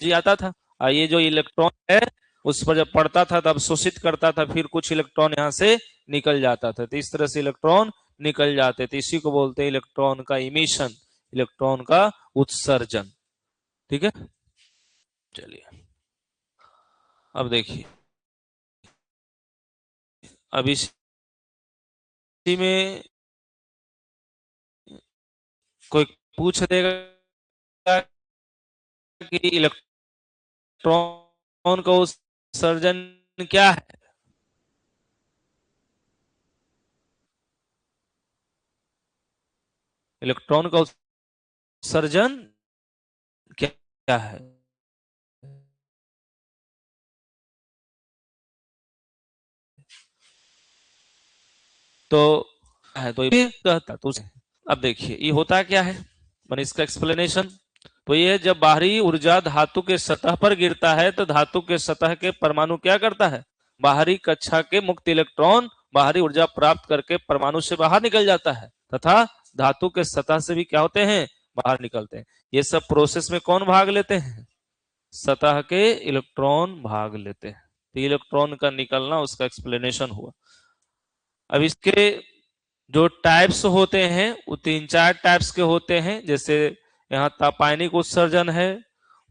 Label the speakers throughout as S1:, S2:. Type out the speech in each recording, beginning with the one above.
S1: Energy आता था, और ये जो इलेक्ट्रॉन है उस पर जब पड़ता था तब शोषित करता था, फिर कुछ इलेक्ट्रॉन यहाँ से निकल जाता था, तो इस तरह से इलेक्ट्रॉन निकल जाते थे। इसी को बोलते हैं इलेक्ट्रॉन का इमिशन, इलेक्ट्रॉन का उत्सर्जन। ठीक है, चलिए अब देखिए, अब इसी में कोई पूछ देगा कि इलेक्ट्रॉन का उत्सर्जन क्या है। इलेक्ट्रॉन का उत्सर्जन क्या क्या है? तो है तो ये कहता तो अब देखिए ये होता क्या है, मैंने इसका एक्सप्लेनेशन। तो ये जब बाहरी ऊर्जा धातु के सतह पर गिरता है तो धातु के सतह के परमाणु क्या करता है, बाहरी कक्षा के मुक्त इलेक्ट्रॉन बाहरी ऊर्जा प्राप्त करके परमाणु से बाहर निकल जाता है, तथा धातु के सतह से भी क्या होते हैं, बाहर निकलते हैं। ये सब प्रोसेस में कौन भाग लेते हैं, सतह के इलेक्ट्रॉन भाग लेते हैं। तो इलेक्ट्रॉन का निकलना उसका एक्सप्लेनेशन हुआ। अब इसके जो टाइप्स होते हैं वो 3-4 टाइप्स के होते हैं। जैसे यहाँ तापायनिक उत्सर्जन है,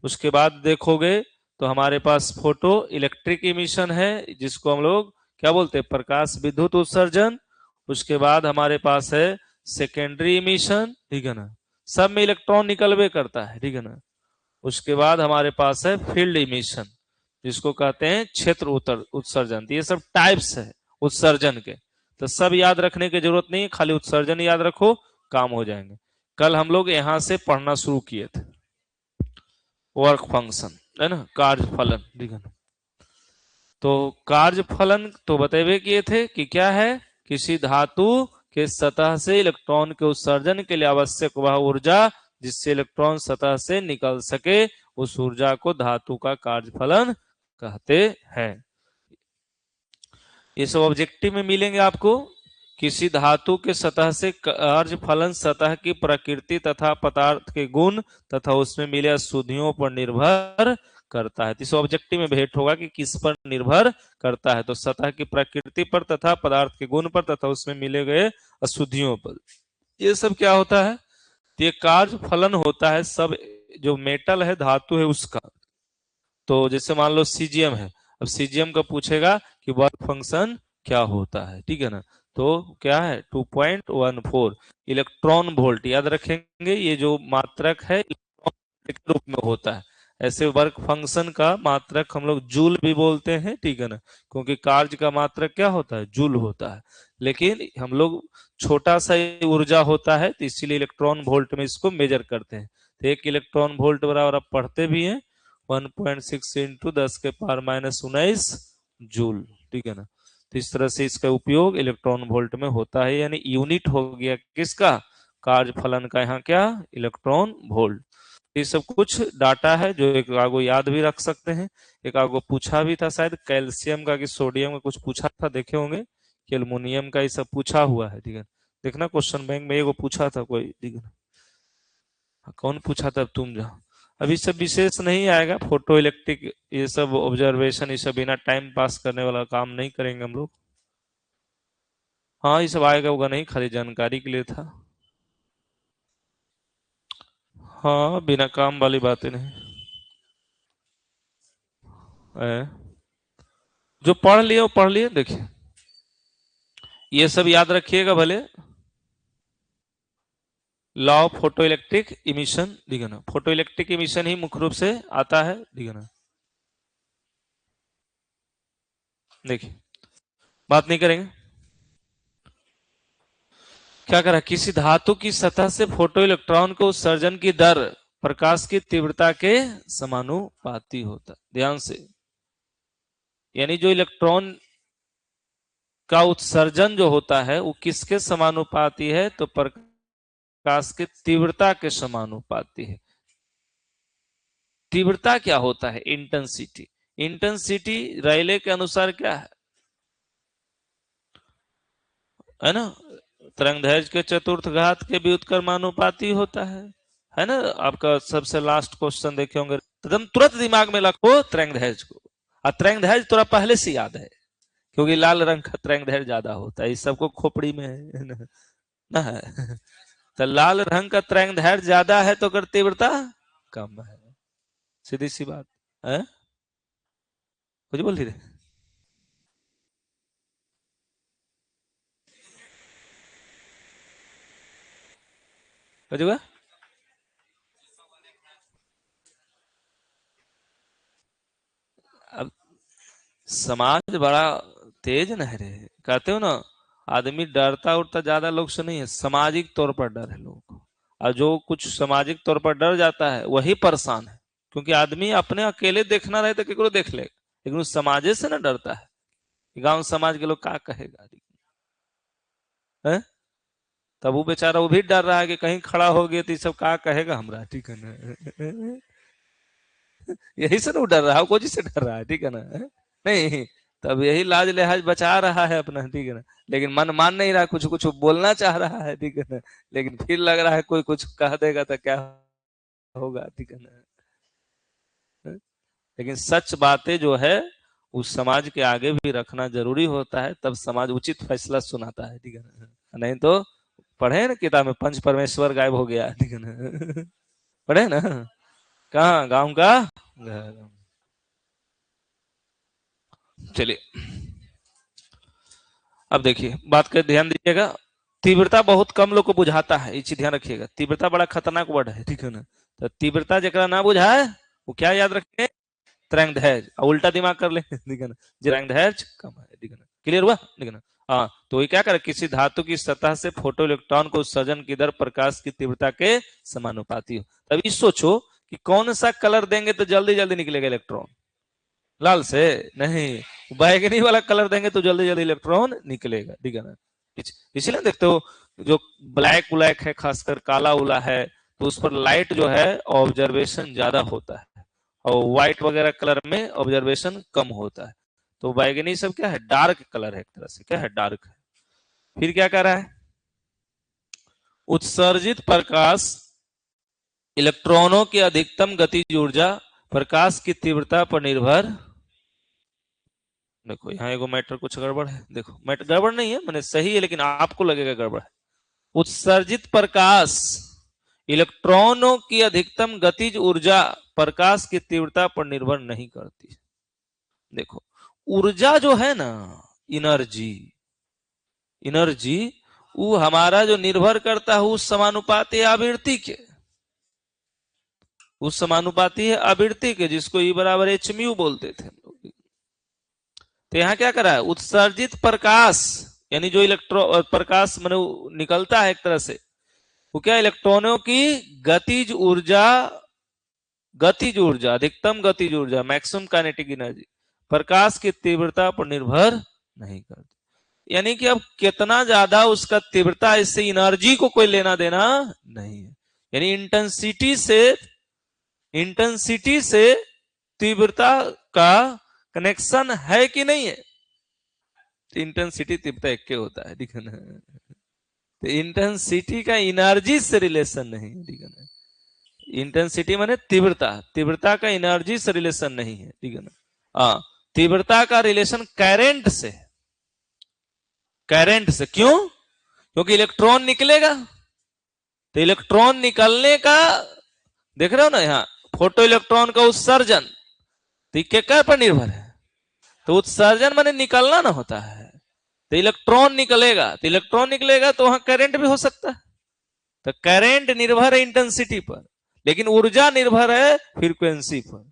S1: उसके बाद देखोगे तो हमारे पास फोटो इलेक्ट्रिक इमिशन है, जिसको हम लोग क्या बोलते हैं, प्रकाश विद्युत उत्सर्जन। उसके बाद हमारे पास है सेकेंडरी इमिशन, ठीक है ना, सब में इलेक्ट्रॉन निकलवे करता है, ठीक है ना। उसके बाद हमारे पास है फील्ड इमिशन, जिसको कहते हैं क्षेत्र उत्सर्जन। ये सब टाइप्स है उत्सर्जन के, तो सब याद रखने की जरूरत नहीं है, खाली उत्सर्जन याद रखो, काम हो जाएंगे। कल हम लोग यहां से पढ़ना शुरू किए थे वर्क फंक्शन, है ना, कार्य फलन, ठीक है ना। तो कार्य फलन तो बतेबे किए थे कि क्या है, किसी धातु के सतह से इलेक्ट्रॉन के उत्सर्जन के लिए आवश्यक वह ऊर्जा जिससे इलेक्ट्रॉन सतह से निकल सके, उस ऊर्जा को धातु का कार्य फलन कहते हैं। ये सब ऑब्जेक्टिव में मिलेंगे आपको। किसी धातु के सतह से कार्य फलन सतह की प्रकृति तथा पदार्थ के गुण तथा उसमें मिले अशुद्धियों पर निर्भर करता है। इस ऑब्जेक्टिव में भेंट होगा कि किस पर निर्भर करता है, तो सतह की प्रकृति पर तथा पदार्थ के गुण पर तथा उसमें मिले गए अशुद्धियों पर। ये सब क्या होता है, ये कार्य फलन होता है सब जो मेटल है, धातु है उसका। तो जैसे मान लो सीजीएम है, अब सीजीएम का पूछेगा कि वर्क फंक्शन क्या होता है, ठीक है ना। तो क्या है 2.14 इलेक्ट्रॉन वोल्ट, याद रखेंगे ये जो मात्रक है इलेक्ट्रॉन के रूप में होता है। ऐसे वर्क फंक्शन का मात्रक हम लोग जूल भी बोलते हैं, ठीक है ना, क्योंकि कार्य का मात्रक क्या होता है, जूल होता है। लेकिन हम लोग छोटा सा ऊर्जा होता है तो इसीलिए इलेक्ट्रॉन वोल्ट में इसको मेजर करते हैं। तो 1 इलेक्ट्रॉन वोल्ट बराबर आप पढ़ते भी हैं 1.6 इंटू 10⁻⁹ जूल, ठीक है ना। तो इस तरह से इसका उपयोग इलेक्ट्रॉन वोल्ट में होता है, यानी यूनिट हो गया किसका, कार्य फलन का, यहाँ क्या, इलेक्ट्रॉन वोल्ट। ये सब कुछ डाटा है जो एक आगो याद भी रख सकते हैं। एक आगो पूछा भी था शायद कैल्शियम का कि सोडियम का, कुछ पूछा था, देखे होंगे कि एल्युमिनियम का, ये सब पूछा हुआ है, ठीक है। देखना क्वेश्चन बैंक में एगो पूछा था कोई, ठीक है। कौन पूछा था, तुम जा, अभी सब विशेष नहीं आएगा, फोटो इलेक्ट्रिक ये सब ऑब्जर्वेशन, ये सब बिना टाइम पास करने वाला काम नहीं करेंगे हम लोग। हाँ ये सब आएगा होगा नहीं, खाली जानकारी के लिए था। हाँ बिना काम वाली बातें नहीं है। जो पढ़ लिए वो पढ़ लिए, देखिए ये सब याद रखिएगा भले। Law of photo electric emission, ठीक है ना, फोटो इलेक्ट्रिक इमिशन ही मुख्य रूप से आता है, ठीक है ना। देखिए बात नहीं करेंगे, क्या करा, किसी धातु की सतह से फोटो इलेक्ट्रॉन को उत्सर्जन की दर प्रकाश की तीव्रता के समानुपाती होता है, ध्यान से। यानी जो इलेक्ट्रॉन का उत्सर्जन जो होता है वो किसके समानुपाती है, तो प्रकाश की तीव्रता के समानुपाती है। तीव्रता क्या होता है, इंटेंसिटी। इंटेंसिटी रायले के अनुसार क्या है ना, तरंगदैर्घ्य के चतुर्थ घात के व्युत्क्रमानुपाती होता है ना। आपका सबसे लास्ट क्वेश्चन देखे होंगे तो तुम तुरंत दिमाग में रखो तरंगदैर्घ्य को, और तरंगदैर्घ्य थोड़ा पहले से याद है, क्योंकि लाल रंग का तरंगदैर्घ्य ज्यादा होता है, इस सबको खोपड़ी में है ना है। तो लाल रंग का तरंगदैर्घ्य ज्यादा है तो अगर तीव्रता कम है, सीधी सी बात है। कुछ बोल रही थे? कुछ हुआ? अब समाज बड़ा तेज न है रे, कहते हो ना, आदमी डरता उड़ता ज्यादा लोग से नहीं है, सामाजिक तौर पर डर है लोगों को। और जो कुछ सामाजिक तौर पर डर जाता है वही परेशान है, क्योंकि आदमी अपने अकेले देखना रहे तो केकरो देख लेगा, लेकिन उस समाजे से ना डरता है, गांव समाज के लोग क्या कहेगा है? तब वो बेचारा वो भी डर रहा है कि कहीं खड़ा हो गया तो ये सब क्या कहेगा हमरा, ठीक है ना। यही से ना वो डर रहा है, कोई से डर रहा है, ठीक है ना। नहीं, तब यही लाज लिहाज बचा रहा है अपना, ठीक है ना, लेकिन मन मान नहीं रहा, कुछ कुछ बोलना चाह रहा है, ठीक है ना, लेकिन फिर लग रहा है कोई कुछ कह देगा तो क्या होगा, ठीक है ना। लेकिन सच बातें जो है उस समाज के आगे भी रखना जरूरी होता है, तब समाज उचित फैसला सुनाता है, ठीक है ना। नहीं तो पढ़े ना किताब में, पंच परमेश्वर गायब हो गया, ठीक है ना। पढ़े ना, कहाँ गांव का। चलिए अब देखिए, बात कर ध्यान दीजिएगा। तीव्रता बहुत कम लोग को बुझाता है, ये चीज ध्यान रखिएगा, तीव्रता बड़ा खतरनाक वर्ड है, ठीक है ना। तो तीव्रता जरा ना बुझाए वो क्या याद रखे, तरंगदैर्घ्य, और उल्टा दिमाग कर ले, ठीक है ना, तरंगदैर्घ्य कम है, ठीक है ना, क्लियर हुआ, ठीक है ना। हाँ, तो ये क्या करे, किसी धातु की सतह से फोटो इलेक्ट्रॉन को उत्सर्जन की दर प्रकाश की तीव्रता के समानुपाती हो। तब सोचो कि कौन सा कलर देंगे तो जल्दी जल्दी निकलेगा इलेक्ट्रॉन, लाल से नहीं, बैगनी वाला कलर देंगे तो जल्दी जल्दी इलेक्ट्रॉन निकलेगा, ठीक है ना। इसलिए देखते हो, जो ब्लैक ब्लैक है, खासकर काला उला है, तो उस पर लाइट जो है ऑब्जर्वेशन ज्यादा होता है, और व्हाइट वगैरह कलर में ऑब्जर्वेशन कम होता है। तो बैगनी सब क्या है, डार्क कलर है, एक तरह से क्या है, डार्क है। फिर क्या कर रहा है, उत्सर्जित प्रकाश इलेक्ट्रॉनों की अधिकतम गतिज ऊर्जा प्रकाश की तीव्रता पर निर्भर। देखो यहाँ एगो मैटर कुछ गड़बड़ है, देखो मैटर गड़बड़ नहीं है, मैंने सही है, लेकिन आपको लगेगा गड़बड़ है। उत्सर्जित प्रकाश इलेक्ट्रॉनों की अधिकतम गतिज ऊर्जा प्रकाश की तीव्रता पर निर्भर नहीं करती। देखो, ऊर्जा जो है ना, एनर्जी, एनर्जी, वो हमारा जो निर्भर करता है उस समानुपाती आवृत्ति के, उस समानुपाती है आवृत्ति के, जिसको ई बराबर एच म्यू बोलते थे हम लोग। तो यहाँ क्या करा है, उत्सर्जित प्रकाश यानी जो इलेक्ट्रो प्रकाश मैंने निकलता है एक तरह से, वो क्या, इलेक्ट्रॉनों की गतिज ऊर्जा, गतिज ऊर्जा, अधिकतम गतिज ऊर्जा, मैक्सिमम काइनेटिक एनर्जी प्रकाश की तीव्रता पर निर्भर नहीं करती। यानी कि अब कितना ज्यादा उसका तीव्रता, इससे एनर्जी को कोई लेना देना नहीं है। यानी इंटेंसिटी से तीव्रता का कनेक्शन है कि नहीं है, तो इंटेंसिटी तीव्रता एक के होता है, ठीक है ना। तो इंटेंसिटी का एनर्जी से रिलेशन नहीं है, ठीक है ना। इंटेंसिटी माने तीव्रता, तीव्रता का एनर्जी से रिलेशन नहीं है, ठीक है ना। हाँ, तीव्रता का रिलेशन करंट से, करंट से क्यों, क्योंकि इलेक्ट्रॉन निकलेगा, तो इलेक्ट्रॉन निकलने का, देख रहे हो ना यहाँ, फोटो इलेक्ट्रॉन का उत्सर्जन, तो क्या पर निर्भर है, तो उत्सर्जन माने निकलना ना होता है, तो इलेक्ट्रॉन निकलेगा, तो इलेक्ट्रॉन निकलेगा तो वहां करंट भी हो सकता है। तो करंट निर्भर है इंटेंसिटी पर, लेकिन ऊर्जा निर्भर है फ्रीक्वेंसी पर,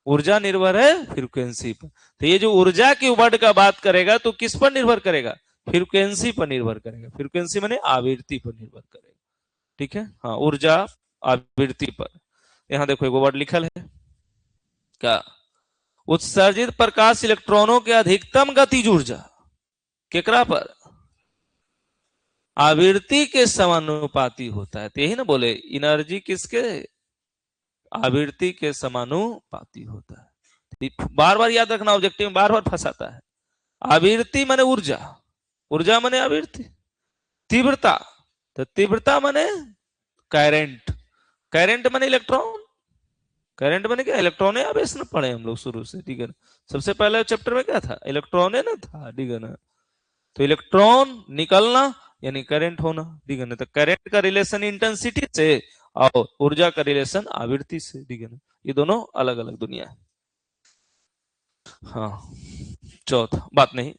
S1: ऊर्जा निर्भर है फ्रीक्वेंसी पर। तो ये जो ऊर्जा की वर्ड का बात करेगा तो किस पर निर्भर करेगा, फ्रीक्वेंसी पर निर्भर करेगा, फ्रीक्वेंसी माने आवृत्ति पर निर्भर करेगा, ठीक है। हाँ, ऊर्जा आवृत्ति पर। यहाँ देखो एक वर्ड लिखल है क्या, उत्सर्जित प्रकाश इलेक्ट्रॉनों के अधिकतम गतिज ऊर्जा केकरा पर, आवृत्ति के समानुपाती होता है। तो यही ना बोले, एनर्जी किसके, आवृत्ति के समानुपाती होता है। बार बार याद रखना, ऑब्जेक्टिव में बार बार फंसाता है। आवृत्ति माने ऊर्जा, ऊर्जा माने आवृत्ति, तीव्रता, तो तीव्रता माने करंट, करंट माने इलेक्ट्रॉन, करंट मैंने क्या, इलेक्ट्रॉन आवेश ना पढ़े हम लोग शुरू से, ठीक है ना। सबसे पहले चैप्टर में क्या था, इलेक्ट्रॉन ना था, ठीक है ना। तो इलेक्ट्रॉन निकलना यानी करंट होना, ठीक है ना। तो करंट का रिलेशन इंटेंसिटी से और ऊर्जा का रिलेशन आवृत्ति से, ठीक है ना। ये दोनों अलग अलग दुनिया है। हाँ, चौथा बात नहीं,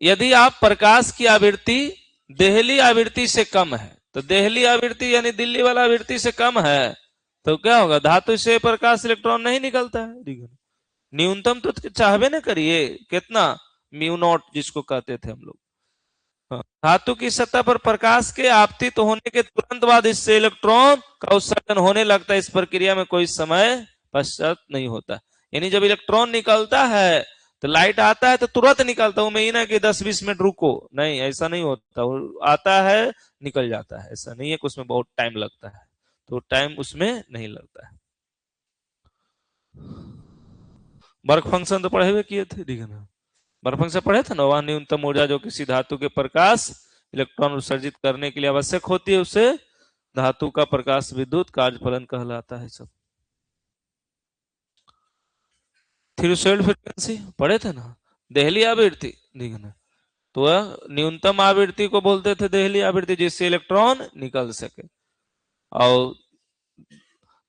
S1: यदि आप प्रकाश की आवृत्ति देहली आवृत्ति से कम है, तो देहली आवृत्ति यानी दिल्ली वाला आवृत्ति से कम है, तो क्या होगा, धातु से प्रकाश इलेक्ट्रॉन नहीं निकलता है, ठीक है। न्यूनतम तो चाहबे ना करिए, कितना, म्यू नॉट जिसको कहते थे हम लोग। हाँ। धातु की सतह पर प्रकाश के आपतित होने के तुरंत बाद इससे इलेक्ट्रॉन का उत्सर्जन होने लगता है। इस प्रक्रिया में कोई समय पश्चात नहीं होता, यानी जब इलेक्ट्रॉन निकलता है तो लाइट आता है तो तुरंत निकलता हूं मैं, ही ना कि 10-20 मिनट रुको, नहीं ऐसा नहीं होता। वो आता है निकल जाता है, ऐसा नहीं है कि उसमें बहुत टाइम लगता है, तो टाइम उसमें नहीं लगता है। वर्क फंक्शन तो पढ़े हुए किए थे, ठीक है ना। वर्क फंक्शन पढ़े थे ना, वह न्यूनतम ऊर्जा जो किसी धातु के प्रकाश इलेक्ट्रॉन उत्सर्जित करने के लिए आवश्यक होती है, उसे धातु का प्रकाश विद्युत कार्यफलन कहलाता है। सब थ्रेशोल्ड फ्रीक्वेंसी पढ़े थे ना, देहली आवृत्ति, ठीक है ना। तो वह न्यूनतम आवृत्ति को बोलते थे देहली आवृत्ति, जिससे इलेक्ट्रॉन निकल सके। और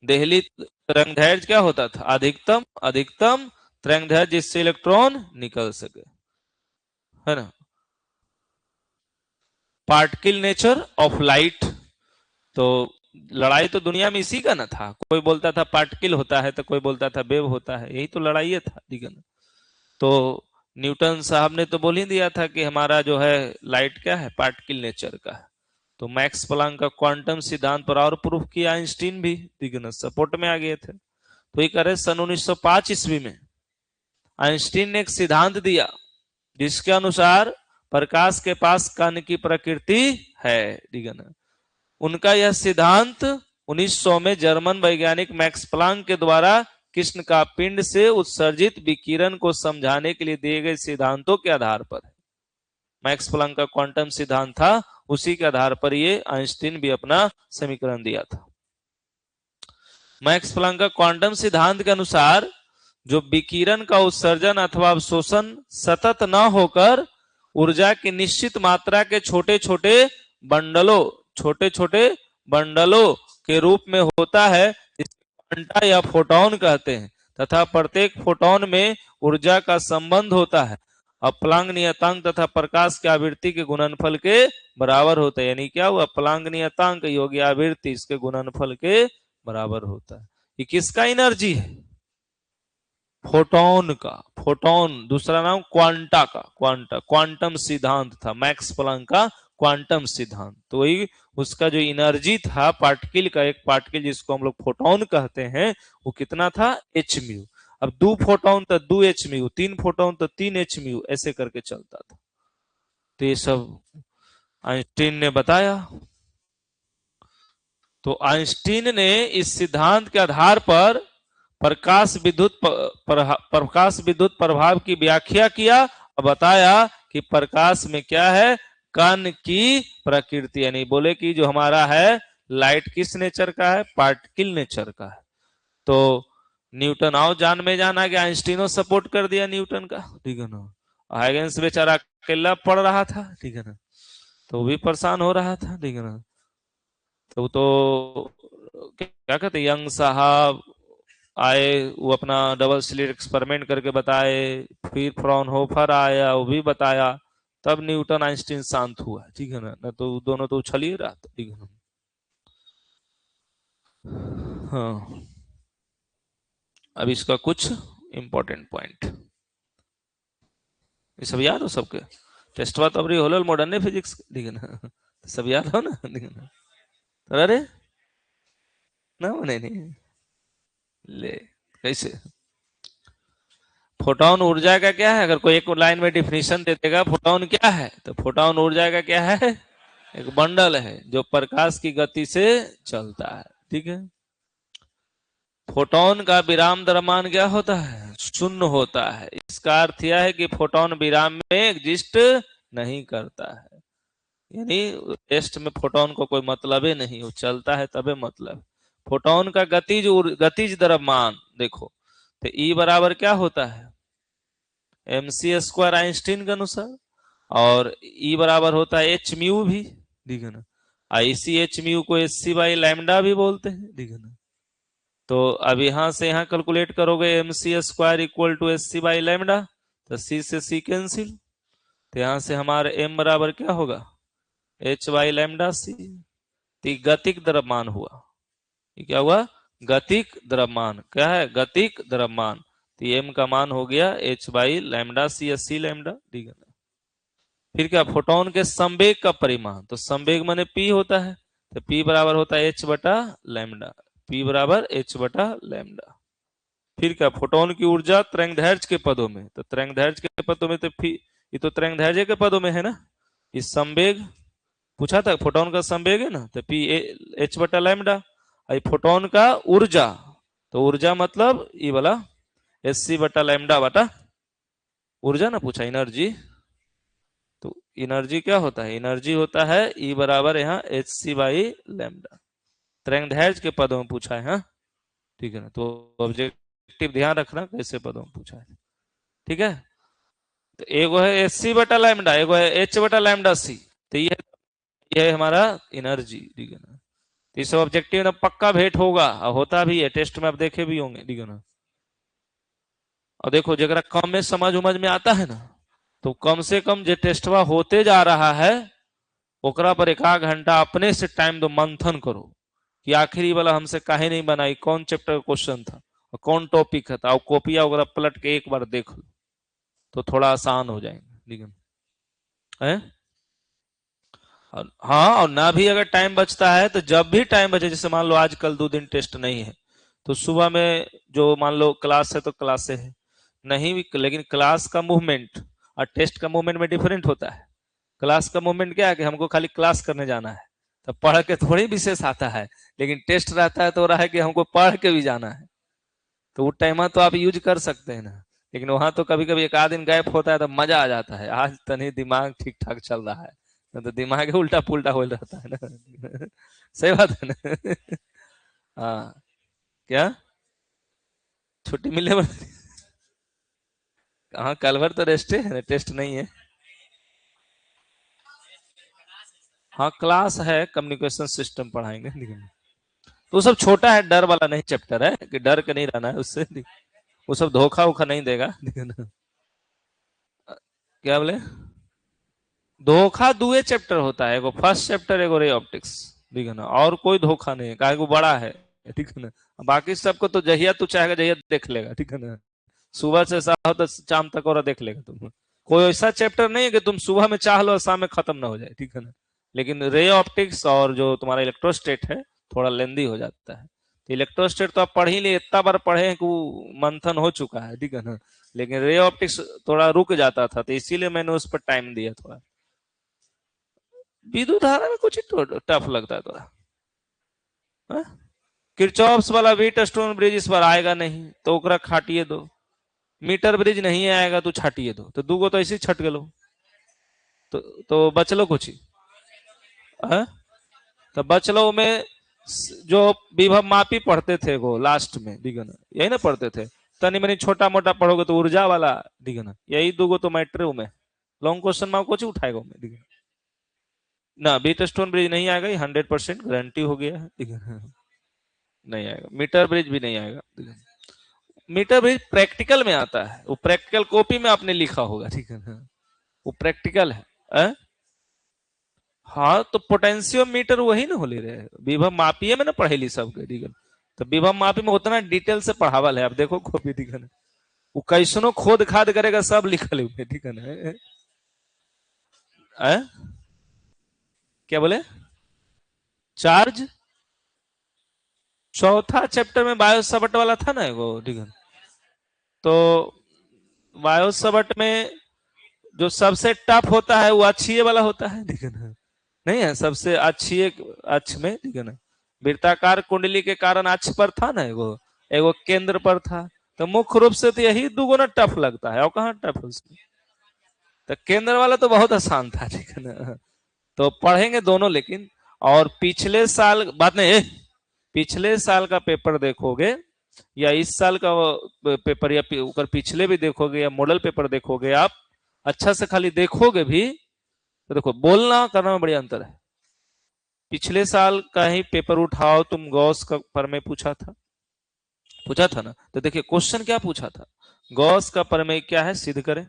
S1: देहली तरंगदैर्घ्य क्या होता था, अधिकतम अधिकतम तरंगदैर्घ्य जिससे इलेक्ट्रॉन निकल सके, है ना। पार्टिकल नेचर ऑफ लाइट, तो लड़ाई तो दुनिया में इसी का ना था, कोई बोलता था पार्टिकल होता है तो कोई बोलता था वेव होता है, यही तो लड़ाई था, ठीक है ना। तो न्यूटन साहब ने तो बोल ही दिया था कि हमारा जो है लाइट क्या है, पार्टिकल नेचर का है। तो मैक्स प्लांक का क्वांटम सिद्धांत पर और प्रूफ किया आइंस्टीन भी, ठीक है ना, सपोर्ट में आ गए थे। तो ये करे सन 1905 ईस्वी में आइंस्टीन ने एक सिद्धांत दिया, जिसके अनुसार प्रकाश के पास कण की प्रकृति है, ठीक है ना। उनका यह सिद्धांत 1900 में जर्मन वैज्ञानिक मैक्स प्लांक के द्वारा कृष्ण का पिंड से उत्सर्जित विकिरण को समझाने के लिए दिए गए सिद्धांतों के आधार पर है। मैक्स प्लांक का क्वांटम सिद्धांत था, उसी के आधार पर ये आइंस्टीन भी अपना समीकरण दिया था। मैक्स प्लांक का क्वांटम सिद्धांत के अनुसार जो विकिरण का उत्सर्जन अथवा अवशोषण सतत न होकर ऊर्जा की निश्चित मात्रा के छोटे छोटे बंडलों के रूप में होता है, जिसे क्वांटा या फोटोन कहते हैं, तथा प्रत्येक फोटोन में ऊर्जा का संबंध होता है। अब प्लांक नियतांक तथा प्रकाश की आवृत्ति के गुणनफल के बराबर होता है, यानी क्या हुआ, प्लांक नियतांक योगी आवृत्ति इसके गुणनफल के बराबर होता है। ये किसका एनर्जी है, फोटोन का। फोटोन दूसरा नाम क्वांटा का, क्वांटम सिद्धांत था मैक्स प्लांक का क्वांटम सिद्धांत। तो वही उसका जो एनर्जी था पार्टिकल का, एक पार्टिकल जिसको हम लोग फोटोन कहते हैं, वो कितना था, एच म्यू। अब 2 फोटोन तो 2 एच म्यू, 3 फोटोन तो 3 एच म्यू, ऐसे करके चलता था। तो ये सब आइंस्टीन ने बताया। तो आइंस्टीन ने इस सिद्धांत के आधार पर प्रकाश विद्युत प्रभाव की व्याख्या किया और बताया कि प्रकाश में क्या है, कण की प्रकृति, यानी बोले कि जो हमारा है लाइट किस नेचर का है, पार्टिकल नेचर का है। तो न्यूटन आओ जान में जान आ गया, आइंस्टीनो सपोर्ट कर दिया न्यूटन का, ठीक है ना। हाइगेंस बेचारा अकेला पढ़ रहा था, ठीक है ना, तो वो भी परेशान हो रहा था, ठीक है ना। तो क्या कहते, यंग साहब आए, वो अपना डबल स्लिट एक्सपेरिमेंट करके बताए, फिर फ्राउनहोफर आया, वो भी बताया, तब न्यूटन आइंस्टीन शांत हुआ, ठीक है ना, न तो दोनों तो उछल ही रहा था, ठीक है ना। हाँ, अब इसका कुछ इंपॉर्टेंट पॉइंट, ये सब याद हो सबके, टेस्ट बात अब होल मॉडर्न फिजिक्स, ठीक है ना, सब याद हो ना, ठीक है ना। अरे ना, नहीं ले, कैसे, फोटोन ऊर्जा का क्या है, अगर कोई एक लाइन में डिफिनेशन दे देगा फोटोन क्या है, तो फोटोन ऊर्जा का क्या है, एक बंडल है जो प्रकाश की गति से चलता है, ठीक है। फोटोन का विराम द्रव्यमान क्या होता है, शून्य होता है। इसका अर्थ यह है कि फोटोन विराम में एग्जिस्ट नहीं करता है, यानी टेस्ट में फोटोन को कोई मतलब ही नहीं, वो चलता है तबे मतलब। फोटोन का गतिज द्रव्यमान देखो, तो ई बराबर क्या होता है, mc² आइंस्टीन के अनुसार, और ई बराबर होता है एच म्यू भी, ठीक है ना। इसी एच म्यू को एच बाई लैम्डा भी बोलते हैं, ठीक है ना। तो अब यहां से यहां कैलकुलेट करोगे mc² equal to H C by lambda, तो सी से सी कैंसिल, तो यहां से हमारे m बराबर क्या होगा, एच बाई लैम्डा सी। तो गतिक द्रव्यमान हुआ, ये क्या हुआ, गतिक द्रव्यमान, क्या है, गतिक द्रव्यमान। तो एम का मान हो गया H by lambda C, C lambda, ठीक है ना। फिर क्या, फोटोन के संवेग का परिमाण, तो संवेग माने पी होता है, तो पी बराबर होता है एच बटा लैम्डा, पी बराबर एच बटा लैम्डा। फिर क्या, फोटोन की ऊर्जा तरंगदैर्घ्य के पदों में, तो तरंगदैर्घ्य के पदों में, तो ये तो तरंगदैर्घ्य के पदों में है ना। इस संवेग पूछा था, फोटोन का संवेग है ना, तो पी एच बटा लैम्डा। फोटोन का ऊर्जा, तो ऊर्जा मतलब ये वाला एस सी बटा लैम्डा बटा ऊर्जा ना पूछा, एनर्जी। तो एनर्जी क्या होता है, एनर्जी होता है ई बराबर यहाँ एच सी बाई लैम्डा, तरंगदैर्घ्य के पदों में पूछा है, हाँ ठीक है ना। तो ऑब्जेक्टिव ध्यान रखना कैसे पदों में पूछा है, ठीक है। तो एगो है एच सी बटा लैम्डा, एगो है एच बटा लैम्डा सी, तो ये है हमारा एनर्जी, ठीक है ना। तो इस ऑब्जेक्टिव में पक्का भेंट होगा, और होता भी है, टेस्ट में आप देखे भी होंगे, ठीक है ना। और देखो जरा कम में समझ उमझ में आता है ना, तो कम से कम जो टेस्टवा होते जा रहा है ओकरा पर एक आध घंटा अपने से टाइम दो, मंथन करो कि आखिर ये वाला हमसे काहे नहीं बनाई, कौन चैप्टर का क्वेश्चन था और कौन टॉपिक था, और कॉपिया वगैरह पलट के एक बार देख लो, तो थोड़ा आसान हो जाएंगे, ठीक है। और हाँ, और ना भी अगर टाइम बचता है तो जब भी टाइम बचे, जैसे मान लो आज कल 2 दिन टेस्ट नहीं है, तो सुबह में जो मान लो क्लास है तो क्लास से है, नहीं भी, लेकिन क्लास का मूवमेंट और टेस्ट का मूवमेंट में डिफरेंट होता है। क्लास का मूवमेंट क्या है कि हमको खाली क्लास करने जाना है, तो पढ़ के थोड़ी विशेष आता है, लेकिन टेस्ट रहता है तो रहा है कि हमको पढ़ के भी जाना है, तो वो टाइम तो आप यूज कर सकते हैं ना। लेकिन वहां तो कभी कभी एक आध दिन गैप होता है तो मजा आ जाता है, आज तनी दिमाग ठीक ठाक चल रहा है, तो दिमाग उल्टा पुल्टा हो रहता है ना। सही बात है ना। हाँ, क्या छुट्टी मिलने वाली, हाँ कल भर तो रेस्ट है, टेस्ट नहीं है। हाँ क्लास है, कम्युनिकेशन सिस्टम पढ़ाएंगे, लेकिन तो सब छोटा है, डर वाला नहीं चैप्टर है, कि डर के नहीं रहना है उससे, वो सब धोखा उखा नहीं देगा, लेकिन क्या बोले, धोखा दुए चैप्टर होता है, एगो फर्स्ट चैप्टर एगो रे ऑप्टिक्स, ठीक है ना, और कोई धोखा नहीं है, काहे को बड़ा है, ठीक है ना। बाकी सबको तो जहिया तू चाहेगा जहिया देख लेगा, ठीक है ना। सुबह से शाम तक, शाम तक और देख लेगा तुम, कोई ऐसा चैप्टर नहीं है कि तुम सुबह में चाह लो और शाम में खत्म ना हो जाए, ठीक है ना। लेकिन रे ऑप्टिक्स और जो तुम्हारा इलेक्ट्रोस्टेट है थोड़ा लेंदी हो जाता है, तो इलेक्ट्रोस्टेट तो आप पढ़ ही लिए, इतना बार पढ़े हैं कि मंथन हो चुका है, ठीक है ना। लेकिन रे ऑप्टिक्स थोड़ा रुक जाता था, तो इसीलिए मैंने उस पर टाइम दिया थोड़ा। विद्युत धारा में कुछ टफ लगता है थोड़ा, किरचॉफ्स वाला व्हीट स्टोन ब्रिज इस बार आएगा नहीं, तो ओकरा खाटिए दो। मीटर ब्रिज नहीं आएगा तो छाटिए दो, तो दूगो तो ऐसे ही छट गलो, तो बचलो कुछ ही, हाँ? तो बचलो में जो विभव मापी पढ़ते थे वो लास्ट में, ठीक है ना, यही ना पढ़ते थे। तनी मनी छोटा मोटा पढ़ोगे तो ऊर्जा वाला, ठीक है ना, यही दूगो तो मैट्रे में, लॉन्ग क्वेश्चन में कुछ उठाएगा मैं, ठीक है ना। बीट स्टोन ब्रिज नहीं आएगा, 100% गारंटी हो गया है, ठीक है। नहीं आएगा, मीटर ब्रिज भी नहीं आएगा, ठीक है। मीटर ब्रिज प्रैक्टिकल में आता है, वो प्रैक्टिकल कॉपी में आपने लिखा होगा, ठीक है ना, वो प्रैक्टिकल है, हाँ तो पोटेंशियो मीटर वही ना हो ले रहे, विभव मापीय में ना पढ़ेली सबके, ठीक है। तो विभव मापी में उतना डिटेल से पढ़ावल है, आप देखो कॉपी, ठीक है ना, वो कैसनो खोद खाद करेगा सब लिखल है, ठीक है ना। क्या बोले, चार्ज चौथा चैप्टर में बायो सबट वाला था ना वो, ठीक है। तो बायो सबट में जो सबसे टफ होता है वो अक्षीय वाला होता है, ठीक है ना, नहीं है सबसे अक्षीय, अक्ष में, ठीक है ना। वृत्ताकार कुंडली के कारण अक्ष पर था ना, एगो एगो केंद्र पर था, तो मुख्य रूप से तो यही दुगुना टफ लगता है, और कहाँ टफ है उसमें। तो केंद्र वाला तो बहुत आसान था, ठीक है ना, तो पढ़ेंगे दोनों, लेकिन और पिछले साल बात नहीं पिछले साल का पेपर देखोगे या इस साल का पेपर या पिछले भी देखोगे या मॉडल पेपर देखोगे, आप अच्छा से खाली देखोगे भी तो देखो बोलना करना में बड़ी अंतर है। पिछले साल का ही पेपर उठाओ तुम, गॉस का प्रमेय पूछा था ना, तो देखिए क्वेश्चन क्या पूछा था, गॉस का प्रमेय क्या है सिद्ध करें,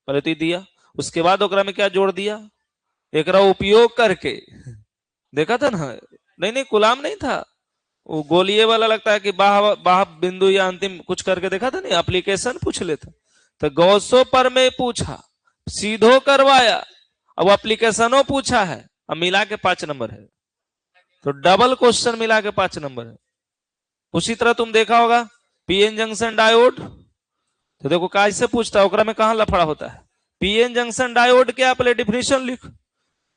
S1: पहले तो दिया, उसके बाद ओकरा में क्या जोड़ दिया, एकरा उपयोग करके, देखा था ना, नहीं नहीं कुलाम नहीं था, वो गोलिये वाला लगता है कि बाह बाह बिंदु या अंतिम कुछ करके देखा था, नहीं एप्लीकेशन पूछ लेता। तो गौसो पर में पूछा, सीधो करवाया, अब एप्लीकेशनों पूछा है, अब मिला के 5 नंबर है, तो डबल क्वेश्चन मिला के 5 नंबर है। उसी तरह तुम देखा होगा पीएन जंक्शन डायोड, तो देखो कैसे पूछता है, ओकरा में कहां लफड़ा होता है, पीएन जंक्शन डायोड के आप डेफिनेशन लिख,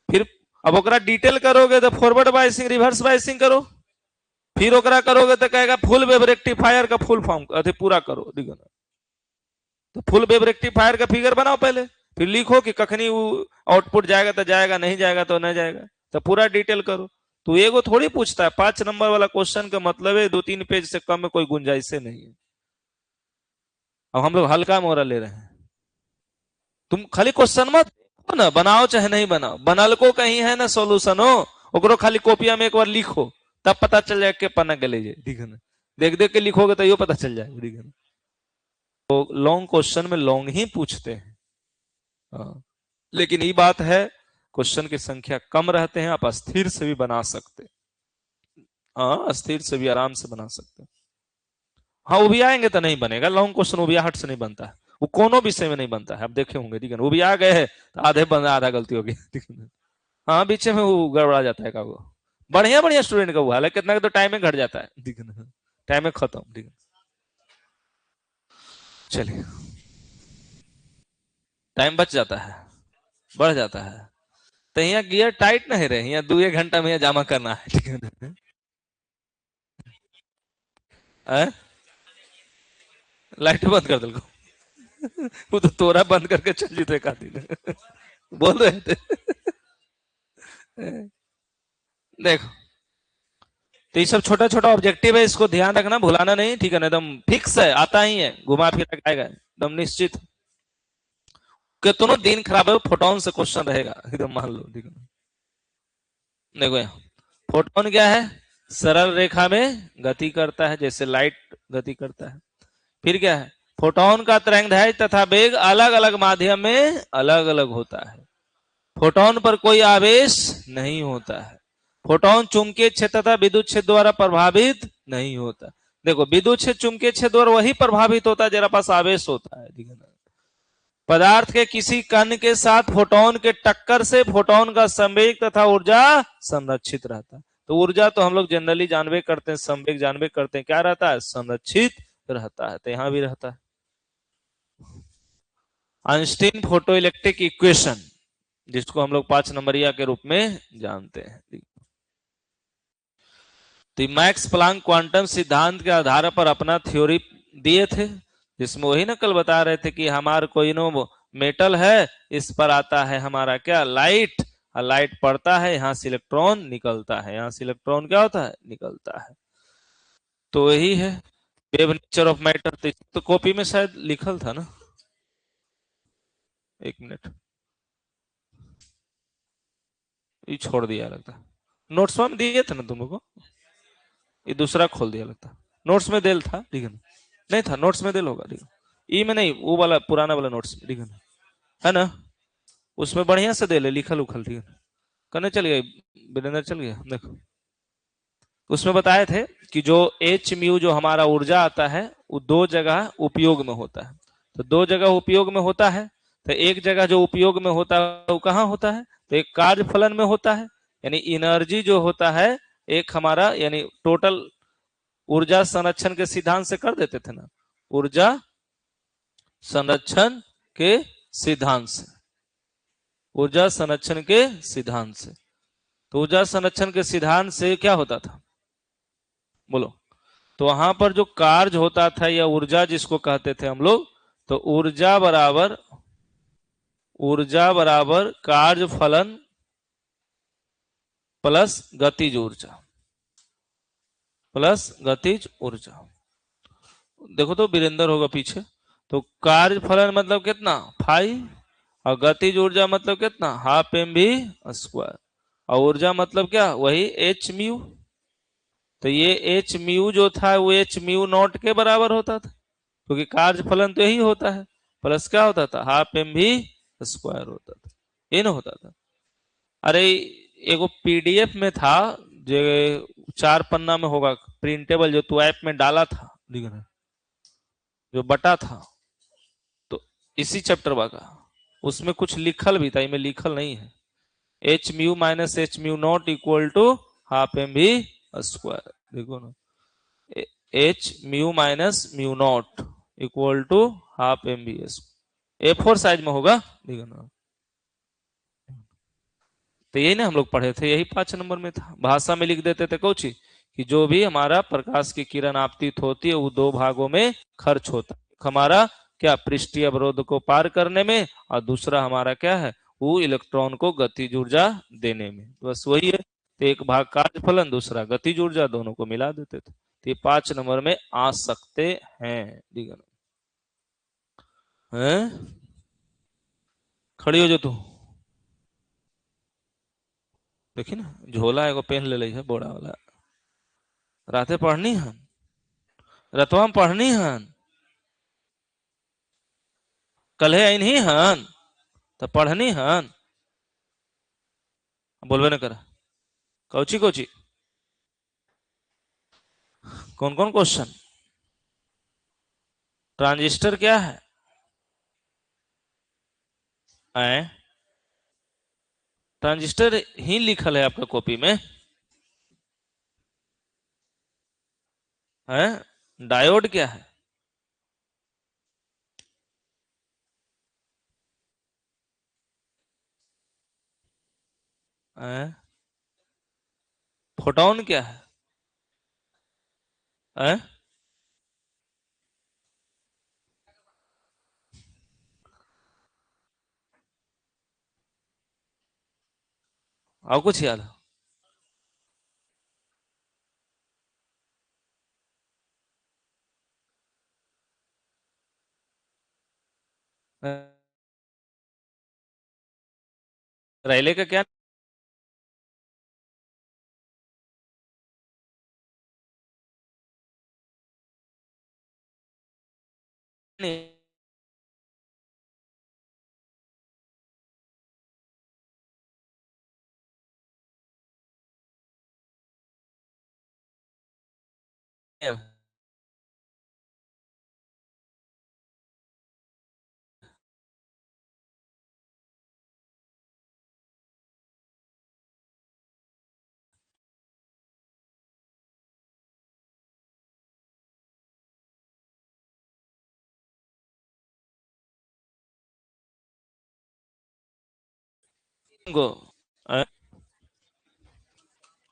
S1: फिर अब ओकरा डिटेल करोगे तो फॉरवर्ड बायसिंग रिवर्स बायसिंग करो, फिर ओकरा करोगे तो कहेगा फुल वेव रेक्टिफायर का फुल फॉर्म अरे पूरा करो, तो फुल वेव रेक्टिफायर का फिगर बनाओ पहले, फिर लिखो कि कखनी आउटपुट जाएगा तो जाएगा, नहीं जाएगा तो नहीं जाएगा, तो पूरा डिटेल करो। तो एगो थोड़ी पूछता है 5 नंबर वाला क्वेश्चन का मतलब है 2-3 पेज से कम में कोई गुंजाइश नहीं है। अब हम लोग हल्का मोहरा ले रहे हैं, तुम खाली क्वेश्चन मत ना बनाओ चाहे नहीं बनाओ, बनल को कहीं है ना सोल्यूशन हो, ओकरो खाली कॉपिया में एक बार लिखो, तब पता चल जाए के पन्ना के लीजिए, ठीक है ना, देख देख के लिखोगे तो ये पता चल जाएगा, ठीक है ना। तो लॉन्ग क्वेश्चन में लॉन्ग ही पूछते हैं, हाँ। लेकिन ये बात है क्वेश्चन की संख्या कम रहते हैं, आप अस्थिर से भी बना सकते, हाँ अस्थिर से भी आराम से बना सकते हैं। हाँ वो भी आएंगे तो नहीं बनेगा, लॉन्ग क्वेश्चन वो भी हट से नहीं बनता है, वो कोनो विषय में नहीं बनता है, आप देखे होंगे, ठीक है, वो भी आ गए हैं तो आधे बंद आधा गलती होगी, ठीक है। हाँ बीच में वो गड़बड़ा जाता है का, वो बढ़िया बढ़िया स्टूडेंट का हुआ है, कितना तो टाइम में घट जाता है, ठीक है ना, टाइम में खत्म, ठीक है। चलिए टाइम बच जाता है, बढ़ जाता है, तो यहाँ गियर टाइट नहीं रहे, यहाँ 2-1 घंटा में जमा करना है, ठीक है ना। लाइट बंद कर दो, वो तो तोरा बंद करके चल जीते का दिन बोल रहे थे देखो, तो ये सब छोटा छोटा ऑब्जेक्टिव है, इसको ध्यान रखना, भुलाना नहीं, ठीक है ना, एकदम फिक्स है, आता ही है, घुमा फिर आएगा एकदम निश्चित, कितनों दिन खराब है फोटोन से क्वेश्चन रहेगा एकदम, मान लो, ठीक है। देखो यहाँ फोटोन क्या है, सरल रेखा में गति करता है जैसे लाइट गति करता है। फिर क्या है, फोटोन का तरंगदैर्घ्य तथा वेग अलग अलग माध्यम में अलग अलग होता है, फोटोन पर कोई आवेश नहीं होता है, फोटोन चुंबकीय क्षेत्र तथा विद्युत क्षेत्र द्वारा प्रभावित नहीं होता। देखो विद्युत क्षेत्र चुंबकीय क्षेत्र द्वारा वही प्रभावित होता है जरा पास आवेश होता है, ठीक है ना। पदार्थ के किसी कण के साथ फोटोन के टक्कर से फोटोन का संवेग तथा ऊर्जा संरक्षित रहता है। तो ऊर्जा तो हम लोग जनरली जानवे करते हैं, संवेग जानवे करते हैं, क्या रहता है, संरक्षित रहता है, तो यहां भी रहता है। आइंस्टीन फोटो इलेक्ट्रिक इक्वेशन, जिसको हम लोग 5 नंबरिया के रूप में जानते हैं। तो मैक्स प्लांक क्वांटम सिद्धांत के आधार पर अपना थ्योरी दिए थे, जिसमें वही ना कल बता रहे थे कि हमारा कोई नो मेटल है, इस पर आता है हमारा क्या, लाइट, और लाइट पड़ता है, यहाँ से इलेक्ट्रॉन निकलता है, यहाँ से इलेक्ट्रॉन क्या होता है, निकलता है। तो यही है वेव नेचर ऑफ मैटर, तो कॉपी में शायद लिखल था ना, 1 मिनट, ये छोड़ दिया लगता है, नोट्स में दिए थे ना तुम लोग को, ये दूसरा खोल दिया लगता है, नोट्स में दिल था, ठीक है ना, नहीं था नोट्स में दिल होगा, ठीक है, ई में नहीं, वो वाला पुराना वाला नोट्स में, ठीक है ना, उसमें बढ़िया से दे ले लिखल उखल, ठीक है, करने चल गया वीरेंद्र, चल गया देखो, उसमें बताए थे कि जो एच म्यू जो हमारा ऊर्जा आता है वो 2 जगह उपयोग में होता है, तो 2 जगह उपयोग में होता है, तो एक जगह जो उपयोग में होता है वो कहाँ होता है, तो एक कार्य फलन में होता है, यानी एनर्जी जो होता है एक हमारा, यानी टोटल ऊर्जा संरक्षण के सिद्धांत से कर देते थे ना, ऊर्जा संरक्षण के सिद्धांत से, ऊर्जा संरक्षण के सिद्धांत से, तो ऊर्जा संरक्षण के सिद्धांत से क्या होता था बोलो, तो वहां पर जो कार्य होता था या ऊर्जा जिसको कहते थे हम लोग, तो ऊर्जा बराबर कार्य फलन प्लस गतिज ऊर्जा, प्लस गतिज ऊर्जा। देखो तो वीरेंद्र होगा पीछे। तो कार्य फलन मतलब कितना, 5। और गतिज ऊर्जा मतलब कितना, हाफ एम वी स्क्वायर। और ऊर्जा मतलब क्या, वही एच म्यू। तो ये एच म्यू जो था वो एच म्यू नॉट के बराबर होता था, क्योंकि कार्य फलन तो यही होता है। प्लस क्या होता था, हाफ एम वी स्क्वायर होता था, ये ना होता था। अरे एगो पीडीएफ में था, जो 4 पन्ना में होगा प्रिंटेबल, जो तू ऐप में डाला था, जो बटा था, तो इसी चैप्टर का उसमें कुछ लिखल भी था, इसमें लिखल नहीं है। H mu minus H mu naught equal to half M V square. देखो ना, H mu minus mu naught equal to half M V square. A4 size में होगा, देखो ना। तो यही ना हम लोग पढ़े थे, यही 5 नंबर में था। भाषा में लिख देते थे कोची, कि जो भी हमारा प्रकाश की किरण आपतित होती है वो 2 भागों में खर्च होता है। हमारा क्या, पृष्ठीय अवरोध को पार करने में, और दूसरा हमारा क्या है, वो इलेक्ट्रॉन को गतिज ऊर्जा देने में। तो बस वही है। तो एक भाग कार्य फलन, दूसरा गतिज ऊर्जा, दोनों को मिला देते थे। तो ये 5 नंबर में आ सकते हैं। हैं, खड़ी हो जो तू। देखी ना, झोला एगो पेन ले ली है बोड़ा वाला। रातें पढ़नी है, रतवा में पढ़नी हन, कल है नहीं हन, तो पढ़नी हन। बोलबे न कर, कौची कौची, कौन कौन क्वेश्चन। ट्रांजिस्टर क्या है, हैं? ट्रांजिस्टर ही लिखल है आपका कॉपी में, हैं? डायोड क्या है, हैं? फोटोन क्या है, हैं? और कुछ याद है? रैले का क्या नहीं है? तुमको, हैं?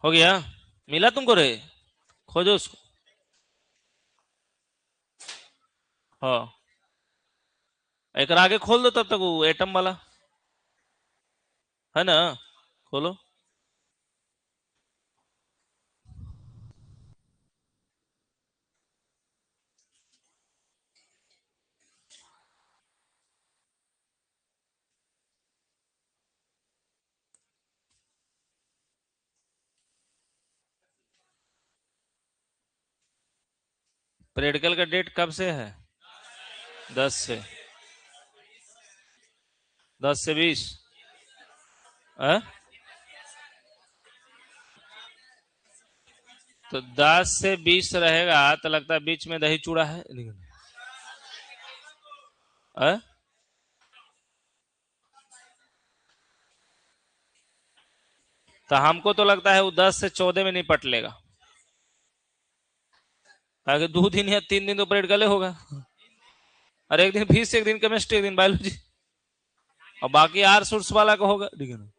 S1: हो गया, मिला तुमको रे, खोजो उसको। हाँ, एक आगे खोल दो तब तक, वो एटम वाला है ना, खोलो। प्रैक्टिकल का डेट कब से है, 10 से, 10 से 20। हैं? तो 10 से 20 रहेगा तो लगता है बीच में दही चूड़ा है। हैं? तो हमको तो लगता है वो 10 से 14 में निपट लेगा, ताकि 2 दिन या 3 दिन तो परेड गले होगा। और एक दिन फिजिक्स, एक दिन केमिस्ट्री, एक दिन बायोलॉजी, और बाकी आर सोर्स वाला का होगा, ठीक है ना।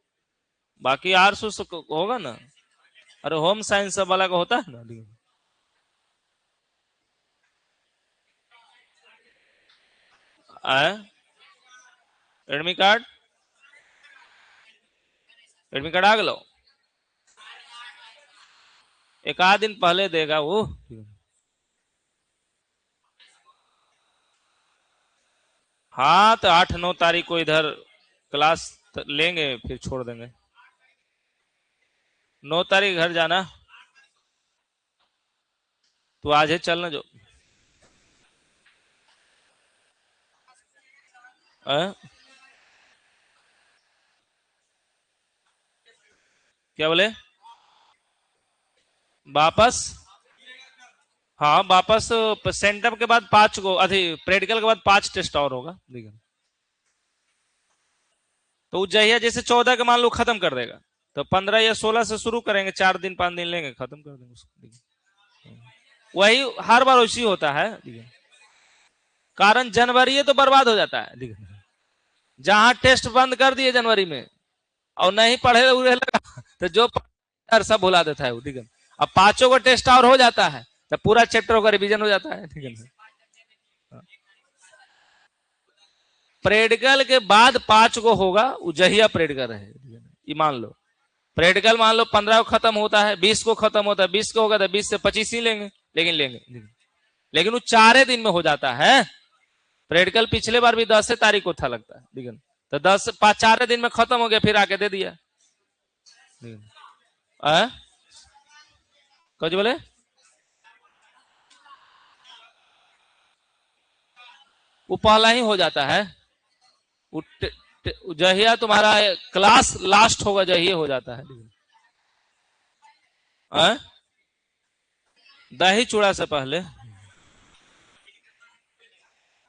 S1: बाकी आर सोर्स होगा ना। अरे होम साइंस सब वाला का होता है ना, ठीक है। एडमिट कार्ड, एडमिट कार्ड आ गलो। एक आध दिन पहले देगा वो। हाँ तो 8-9 तारीख को इधर क्लास लेंगे, फिर छोड़ देंगे। 9 तारीख घर जाना, तो आज ही चलना जो। आ? क्या बोले? वापस? हाँ वापस। सेंटअप के बाद 5 को अभी प्रैक्टिकल के बाद 5 टेस्ट और होगा। तो जहिया जैसे 14 के मान लो खत्म कर देगा, तो 15 या 16 से शुरू करेंगे, 4 दिन 5 दिन लेंगे, खत्म कर देंगे उसको। वही हर बार वैसी होता है। कारण जनवरी तो बर्बाद हो जाता है। जहां टेस्ट बंद कर दिए जनवरी में और नहीं पढ़े उड़े लगा, तो जो सब भुला देता है। ठीक है, अब 5 को टेस्ट और हो जाता है, तो पूरा चैप्टर का रिवीजन हो जाता है। ठीक है, प्रैक्टिकल के बाद 5 को होगा, जहिया प्रैक्टिकल है। ये मान लो प्रैक्टिकल मान लो 15 को खत्म होता है, 20 को खत्म होता है, 20 को होगा तो 20 से 25 ही लेंगे, लेकिन वो 4 दिन में हो जाता है। प्रैक्टिकल पिछले बार भी 10 तारीख को था लगता है, ठीक है, तो 4 दिन में खत्म हो गया, फिर आके दे दिया। कुछ बोले? वो पहला ही हो जाता है। जहिया तुम्हारा क्लास लास्ट होगा, जहिया हो जाता है। दही चूड़ा से पहले,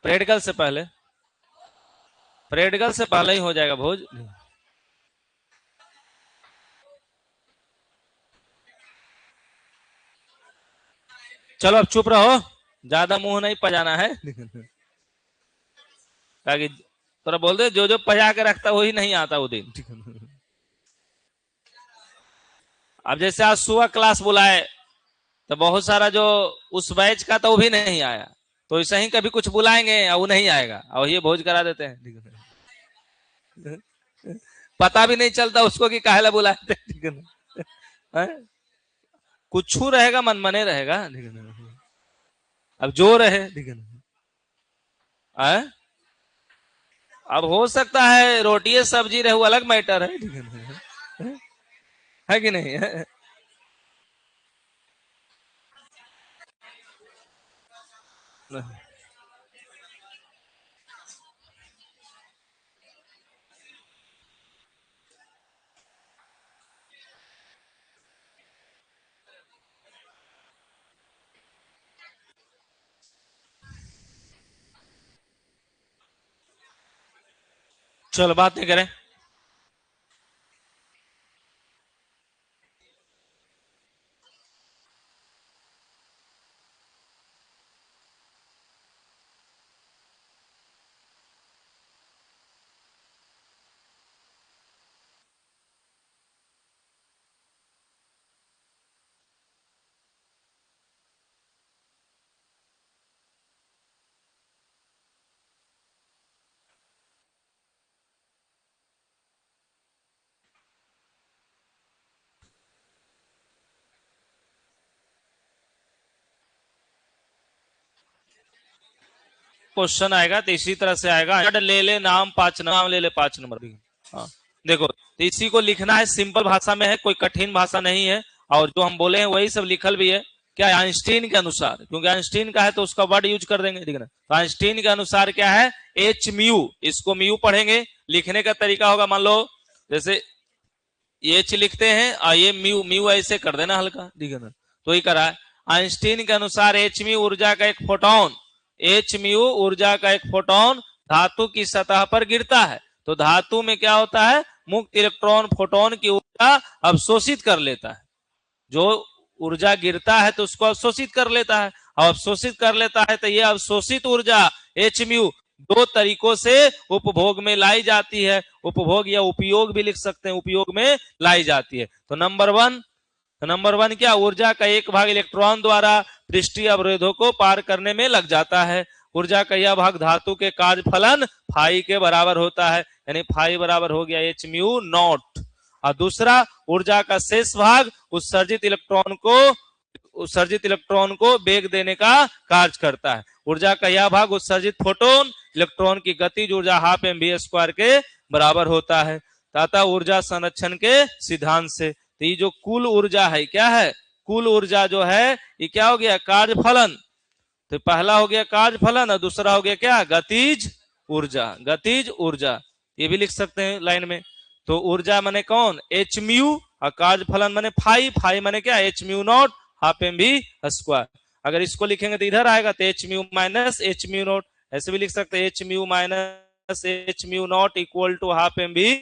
S1: प्रैक्टिकल से पहले, प्रैक्टिकल से पहले ही हो जाएगा भोज। चलो अब चुप रहो, ज्यादा मुंह नहीं पजाना है। ताकि थोड़ा बोल दे, जो जो पजा के रखता वही नहीं आता वो दिन। अब जैसे आज सुबह क्लास बुलाए, तो बहुत सारा जो उस बैच का तो वो भी नहीं आया, तो ऐसा ही कभी कुछ बुलाएंगे और वो नहीं आएगा और ये भोज करा देते हैं। पता भी नहीं चलता उसको कि काहे ला बुलाए थे। ठीक है, कुछ रहेगा, मन मने रहेगा। अब जो रहे। ठीक है, अब हो सकता है रोटी सब्जी रहे, वो अलग मैटर है कि नहीं है? चलो बात नहीं करें। क्वेश्चन आएगा तो इसी तरह से आएगा, ले ले नाम 5 नाम ले ले 5 नंबर। हाँ देखो, तो इसी को लिखना है, सिंपल भाषा में है, कोई कठिन भाषा नहीं है, और जो हम बोले हैं वही सब लिखल भी है। क्या आइंस्टीन के अनुसार, क्योंकि आइंस्टीन का है तो उसका वर्ड यूज कर देंगे। ठीक है, तो आइंस्टीन के अनुसार क्या है, एच म्यू, इसको म्यू पढ़ेंगे। लिखने का तरीका होगा, मान लो जैसे एच लिखते हैं और ये म्यू, म्यू ऐसे कर देना हल्का। ठीक है ना, तो ही करा है। आइंस्टीन के अनुसार एच म्यू ऊर्जा का एक फोटोन, एच म्यू ऊर्जा का एक फोटोन धातु की सतह पर गिरता है। तो धातु में क्या होता है, मुक्त इलेक्ट्रॉन फोटोन की ऊर्जा अवशोषित कर लेता है। जो ऊर्जा गिरता है तो उसको अवशोषित कर लेता है, और अवशोषित कर लेता है तो ये अवशोषित ऊर्जा एच म्यू 2 तरीकों से उपभोग में लाई जाती है। उपभोग या उपयोग भी लिख सकते हैं, उपयोग में लाई जाती है। तो नंबर वन क्या, ऊर्जा का एक भाग इलेक्ट्रॉन द्वारा पृष्ठीय अवरोधों को पार करने में लग जाता है। ऊर्जा का यह भाग धातु के कार्य फलन फाई के बराबर होता है, यानी फाई बराबर हो गया एच म्यू नॉट। और दूसरा, ऊर्जा का शेष भाग उत्सर्जित इलेक्ट्रॉन को उत्सर्जित इलेक्ट्रॉन को वेग देने का कार्य करता है। ऊर्जा का यह भाग उत्सर्जित फोटोन इलेक्ट्रॉन की गतिज ऊर्जा हाफ mv² के बराबर होता है तथा ऊर्जा संरक्षण के सिद्धांत से। तो ये जो कुल ऊर्जा है क्या है, कुल ऊर्जा जो है ये क्या हो गया, कार्य फलन। तो पहला हो गया कार्य फलन और दूसरा हो गया क्या, गतिज ऊर्जा। गतिज ऊर्जा ये भी लिख सकते हैं लाइन में। तो ऊर्जा माने कौन, एच म्यू, और कार्य फलन माने फाई, फाई माने क्या, H mu not half mv²। अगर इसको लिखेंगे तो इधर आएगा तो H mu minus H mu naught, ऐसे भी लिख सकते हैं H mu minus H mu naught equal to half mv²।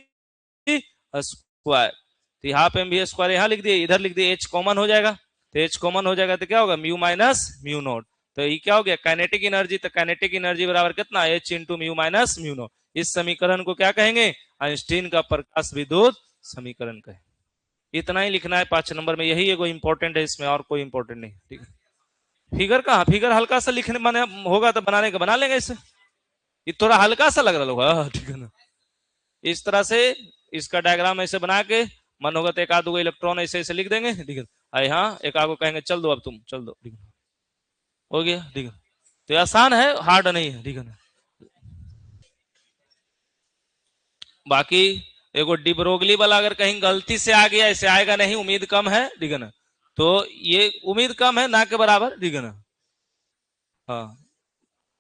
S1: तो हाफ mv² यहाँ लिख दिए, इधर लिख दिए, एच कॉमन हो जाएगा। तो एच कॉमन हो जाएगा तो क्या होगा, म्यू माइनस म्यू नॉट। तो ये क्या हो गया, काइनेटिक एनर्जी। तो काइनेटिक एनर्जी बराबर कितना, H into mu minus mu not. इस समीकरण को क्या कहेंगे, आइंस्टीन का प्रकाश विद्युत समीकरण कहेंगे। इतना ही लिखना है 5 नंबर में, यही एगो इंपॉर्टेंट है, इसमें और कोई इंपॉर्टेंट नहीं। ठीक है, फिगर कहाँ, फिगर हल्का सा लिखने बने होगा तो बनाने का बना लेंगे इसे, ये थोड़ा हल्का सा लग रहा होगा। ठीक है ना, इस तरह से इसका डायग्राम ऐसे बना के मन होगा तो एक आध इलेक्ट्रॉन ऐसे ऐसे लिख देंगे। ठीक है, यहाँ एक आगो कहेंगे चल दो अब तुम चल दो, ठीक है, हो गया। ठीक है, तो आसान है, हार्ड नहीं है। ठीक है ना, बाकी एगो डिब्रोगली वाला अगर कहीं गलती से आ गया, ऐसे आएगा नहीं, उम्मीद कम है। ठीक है ना, तो ये उम्मीद कम है ना के बराबर। ठीक है ना, हाँ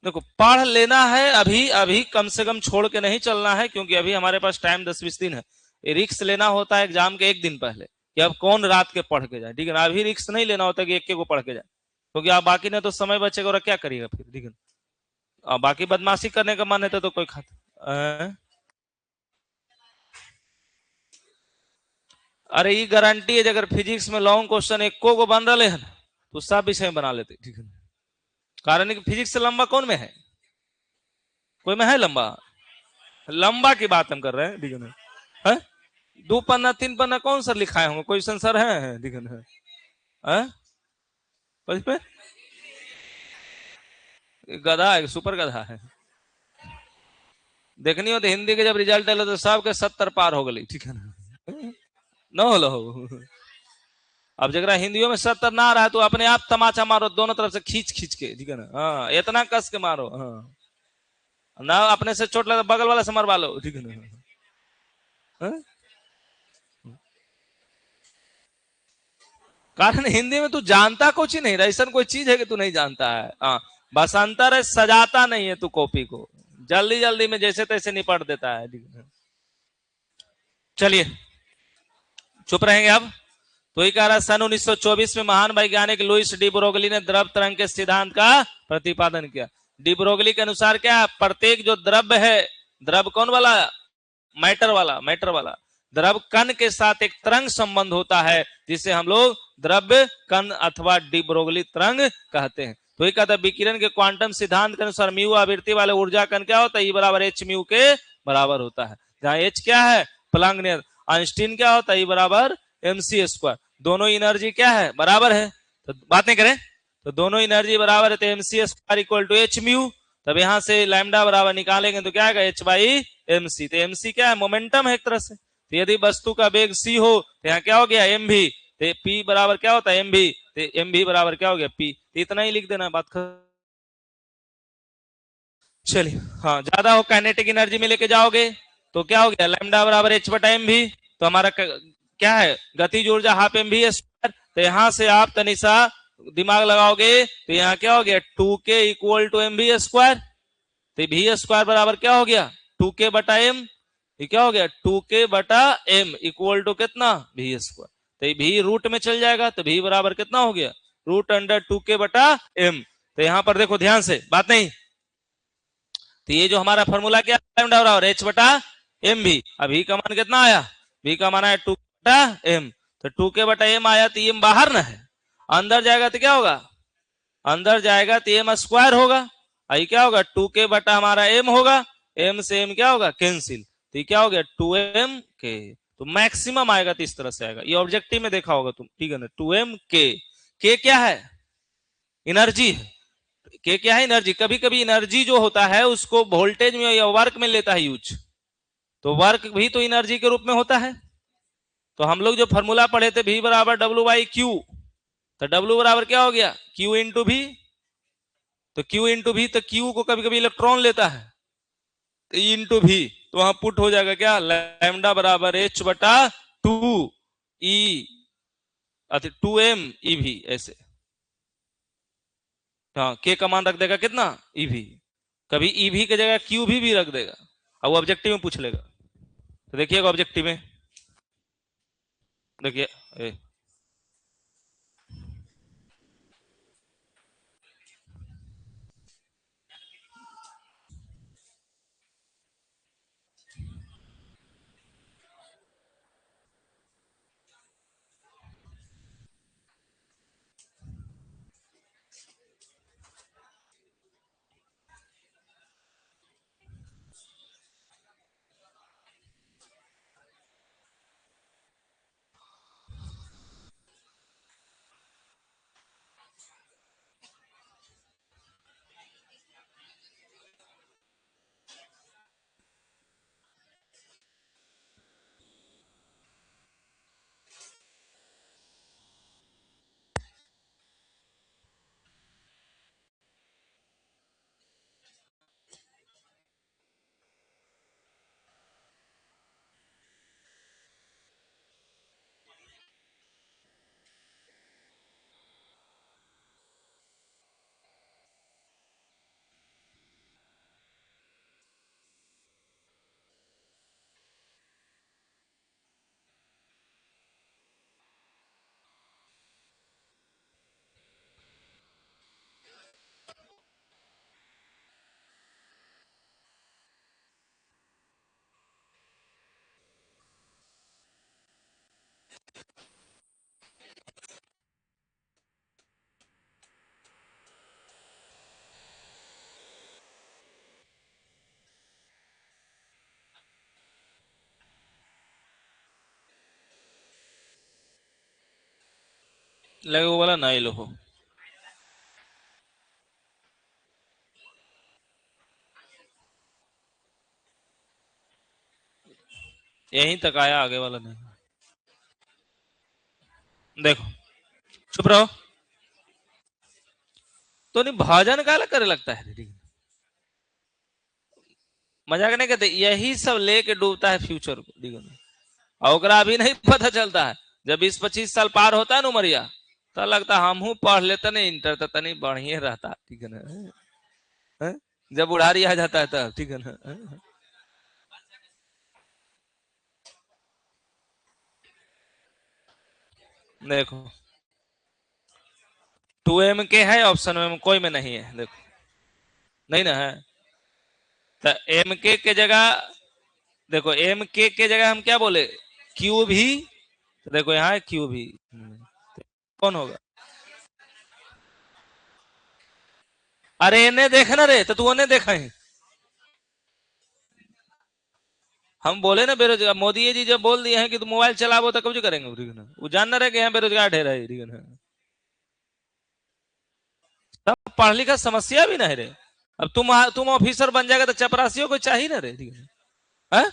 S1: देखो पढ़ लेना है अभी, अभी कम से कम छोड़ के नहीं चलना है, क्योंकि अभी हमारे पास टाइम 10-20 दिन है। रिक्स लेना होता है एग्जाम के एक दिन पहले कि अब कौन रात के पढ़ के जाए। ठीक है ना, अभी रिक्स नहीं लेना होता कि एक को पढ़ के जाए, क्योंकि आप बाकी ने तो समय बचेगा और क्या करिएगा फिर। ठीक है, बाकी बदमाशी करने का मन है तो कोई खाता। अरे ये गारंटी है अगर फिजिक्स में लॉन्ग क्वेश्चन एको को बन रहे हैं तो सब विषय में बना लेते। ठीक है, कारण कि फिजिक्स से लंबा कौन में है, कोई में है लंबा, लंबा की बात हम कर रहे हैं। ठीक है ना, है 2 पन्ना 3 पन्ना कौन सर लिखाए होंगे, कोई सर है। ठीक है ना, पे गधा है, सुपर गधा है। देखनी हो तो हिंदी के जब रिजल्ट आलो तो सबके 70 पार हो गई। ठीक है ना, न हो। अब जरा हिंदियों में 70 ना रहा तो अपने आप तमाचा मारो दोनों तरफ से खींच खींच के। ठीक है ना, हाँ इतना कस के मारो, हाँ ना अपने से चोट लगा बगल वाला से मरवा लो। ठीक है ना, हाँ? कारण हिंदी में तू जानता कुछ ही नहीं, ऐसा कोई चीज है कि तू नहीं जानता है। हाँ बस अंतर है, सजाता नहीं है तू कॉपी को, जल्दी जल्दी में जैसे तैसे निपट देता है। चलिए चुप रहेंगे अब। तो ही कह रहा सन 1924 में महान वैज्ञानिक लुइस डी ब्रोगली ने द्रव तरंग के सिद्धांत का प्रतिपादन किया। डी ब्रोगली के अनुसार क्या, प्रत्येक जो द्रव्य है, द्रव कौन वाला, मैटर वाला, मैटर वाला द्रव कण के साथ एक तरंग संबंध होता है, जिसे हम लोग द्रव्य कण अथवा डी ब्रोगली तरंग कहते हैं। तो ये कहता है विकिरण के क्वांटम सिद्धांत के अनुसार म्यू आवृत्ति वाले ऊर्जा कण क्या होता है, ई बराबर एच म्यू के बराबर होता है, जहां एच क्या है प्लांक नियत, आइंस्टीन क्या होता है, ई बराबर mc²। दोनों एनर्जी क्या है, बराबर है। तो बात नहीं करें तो दोनों एनर्जी बराबर है, तो mc² equal to H mu. तब यहां से लैम्डा बराबर निकालेंगे तो क्या आएगा, एच बाई एम सी। तो एम सी क्या है, मोमेंटम है एक तरह से। तो यदि वस्तु का वेग c हो तो यहाँ क्या हो गया, एम भी। तो p बराबर क्या होता है, एम भी। तो एम भी बराबर क्या हो गया, p। तो इतना ही लिख देना, बात खत्म। चलिए हाँ, ज्यादा हो काइनेटिक एनर्जी में लेके जाओगे तो क्या हो गया, लैम्डा बराबर एच बटा एम भी। तो हमारा क्या है, गतिज ऊर्जा हाफ mv²। तो यहां से आप तनिषा दिमाग लगाओगे तो यहाँ क्या हो गया, 2k इक्वल टू mv²। तो v² बराबर क्या हो गया, 2k बटा m। ये क्या हो गया, 2k बटा m इक्वल टू कितना, v²। तो ये v रूट में चल जाएगा, तो v बराबर कितना हो गया, रूट अंडर 2k बटा m। तो यहां पर देखो ध्यान से, बात नहीं। तो ये जो हमारा फॉर्मूला क्या है, बराबर h बटा m भी। अब v का मान कितना आया, v का मान है 2 बटा m। तो 2k बटा m आया, तो m बाहर ना है, अंदर जाएगा तो क्या होगा, अंदर जाएगा तो m² होगा। आई क्या होगा, 2k बटा हमारा m होगा, m से m क्या होगा, कैंसिल। तो ये क्या हो गया, 2m k। तो मैक्सिमम आएगा तो इस तरह से आएगा, ये ऑब्जेक्टिव में देखा होगा तुम। ठीक है ना, 2m k क्या है, एनर्जी है। के क्या है, एनर्जी। कभी कभी एनर्जी जो होता है उसको वोल्टेज में या वर्क में लेता है यूज, तो वर्क भी तो एनर्जी के रूप में होता है। तो हम लोग जो फॉर्मूला पढ़े थे, V बराबर W बाई क्यू, तो W बराबर क्या हो गया, Q इंटू भी। तो Q इंटू भी, तो Q को कभी कभी इलेक्ट्रॉन लेता है, तो E इंटू भी, तो वहां पुट हो जाएगा क्या, लैम्डा बराबर H बटा 2E, 2m EV ऐसे। हाँ, K का मान रख देगा कितना, EV। कभी EV की जगह QV भी रख देगा, और वो ऑब्जेक्टिव में पूछ लेगा। तो देखिएगा ऑब्जेक्टिव में, देखिए लगे, वो बोला नहीं लो। यहीं तक आया, आगे वाला नहीं। देखो, चुप रहो। तो नहीं भाजन का करे लगता है, मजाक नहीं कहते, यही सब लेके डूबता है फ्यूचर को, और ओकरा अभी नहीं पता चलता है। जब 20-25 साल पार होता है ना उमरिया, तो लगता है हम पढ़ लेते नहीं इंटर, तो तनी बढ़िया रहता, ठीक है ना। हैं? जब बुढ़ारी आ जाता है तब, ठीक है ना। देखो 2m के है ऑप्शन में, कोई में नहीं है, देखो नहीं ना है। तो M K के जगह, देखो M K के जगह हम क्या बोले, Q भी। तो देखो यहाँ है Q भी, कौन होगा। अरे इन्हें देखना रे, तो तू उन्हें देखा है। हम बोले ना बेरोजगार, मोदी जी जब बोल दिए हैं कि तुम मोबाइल चलाओ, तो कब जो करेंगे, ठीक है ना। वो जानना रहे कि यहाँ बेरोजगार ढेर है, ठीक है ना। तब पढ़ लिखा समस्या भी नहीं रे। अब तुम ऑफिसर बन जाएगा तो चपरासियों को चाहिए ना रे, ठीक है। हैं?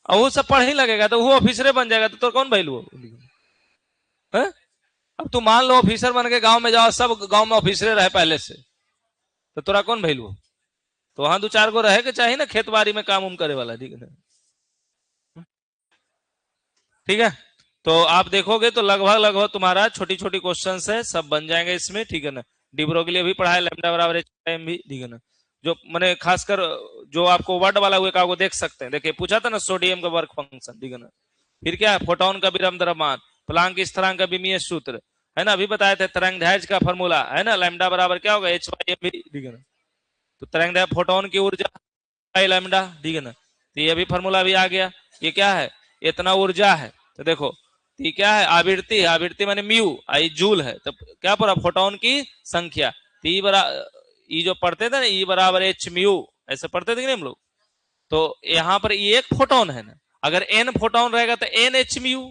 S1: और वो सब पढ़ ही लगेगा तो वो ऑफिसर बन जाएगा, तो कौन वैल्यू है। अब तू मान लो ऑफिसर बन के गांव में जाओ, सब गांव में ऑफिसर रहे पहले से, तो तोरा कौन वैल्यू। तो वहां 2-4 गो रहे के चाहिए ना, खेत बाड़ी में काम उम करे वाला, ठीक है ना। ठीक है। तो आप देखोगे तो लगभग लगभग तुम्हारा छोटी छोटी क्वेश्चन है, सब बन जाएंगे इसमें, ठीक है ना। डिब्रो के लिए भी पढ़ा है, लैम्डा बराबर एच टाइम भी, ठीक है ना। जो मैंने खासकर जो आपको वर्ड वाला हुए का वो देख सकते हैं, देखिए पूछा था ना सोडियम का वर्क फंक्शन, ठीक है ना। फिर क्या है, फोटोन का विरम द्रव्यमान, प्लांक स्थिरांक का विमीय सूत्र, है ना, अभी बताए थे तरंग दैर्घ्य का फॉर्मूला, है ना, लैम्डा बराबर क्या होगा, H/m भी, ठीक है ना। तो तरंग दैर्घ्य फोटोन की ऊर्जा लैम्डा, ठीक है ना। तो ये भी फॉर्मूला भी आ गया। ये क्या है, इतना ऊर्जा है, तो देखो ये क्या है, आवृत्ति है, आवृत्ति माने म्यू, आई जूल है, तो क्या पढ़ा, फोटोन की संख्या। तो ई बरा ई जो पढ़ते थे ना, ई बराबर H/म्यू, ऐसे पढ़ते थे कि नहीं हम लोग। तो यहाँ पर ये एक फोटोन है ना, अगर एन फोटोन रहेगा तो NH/म्यू,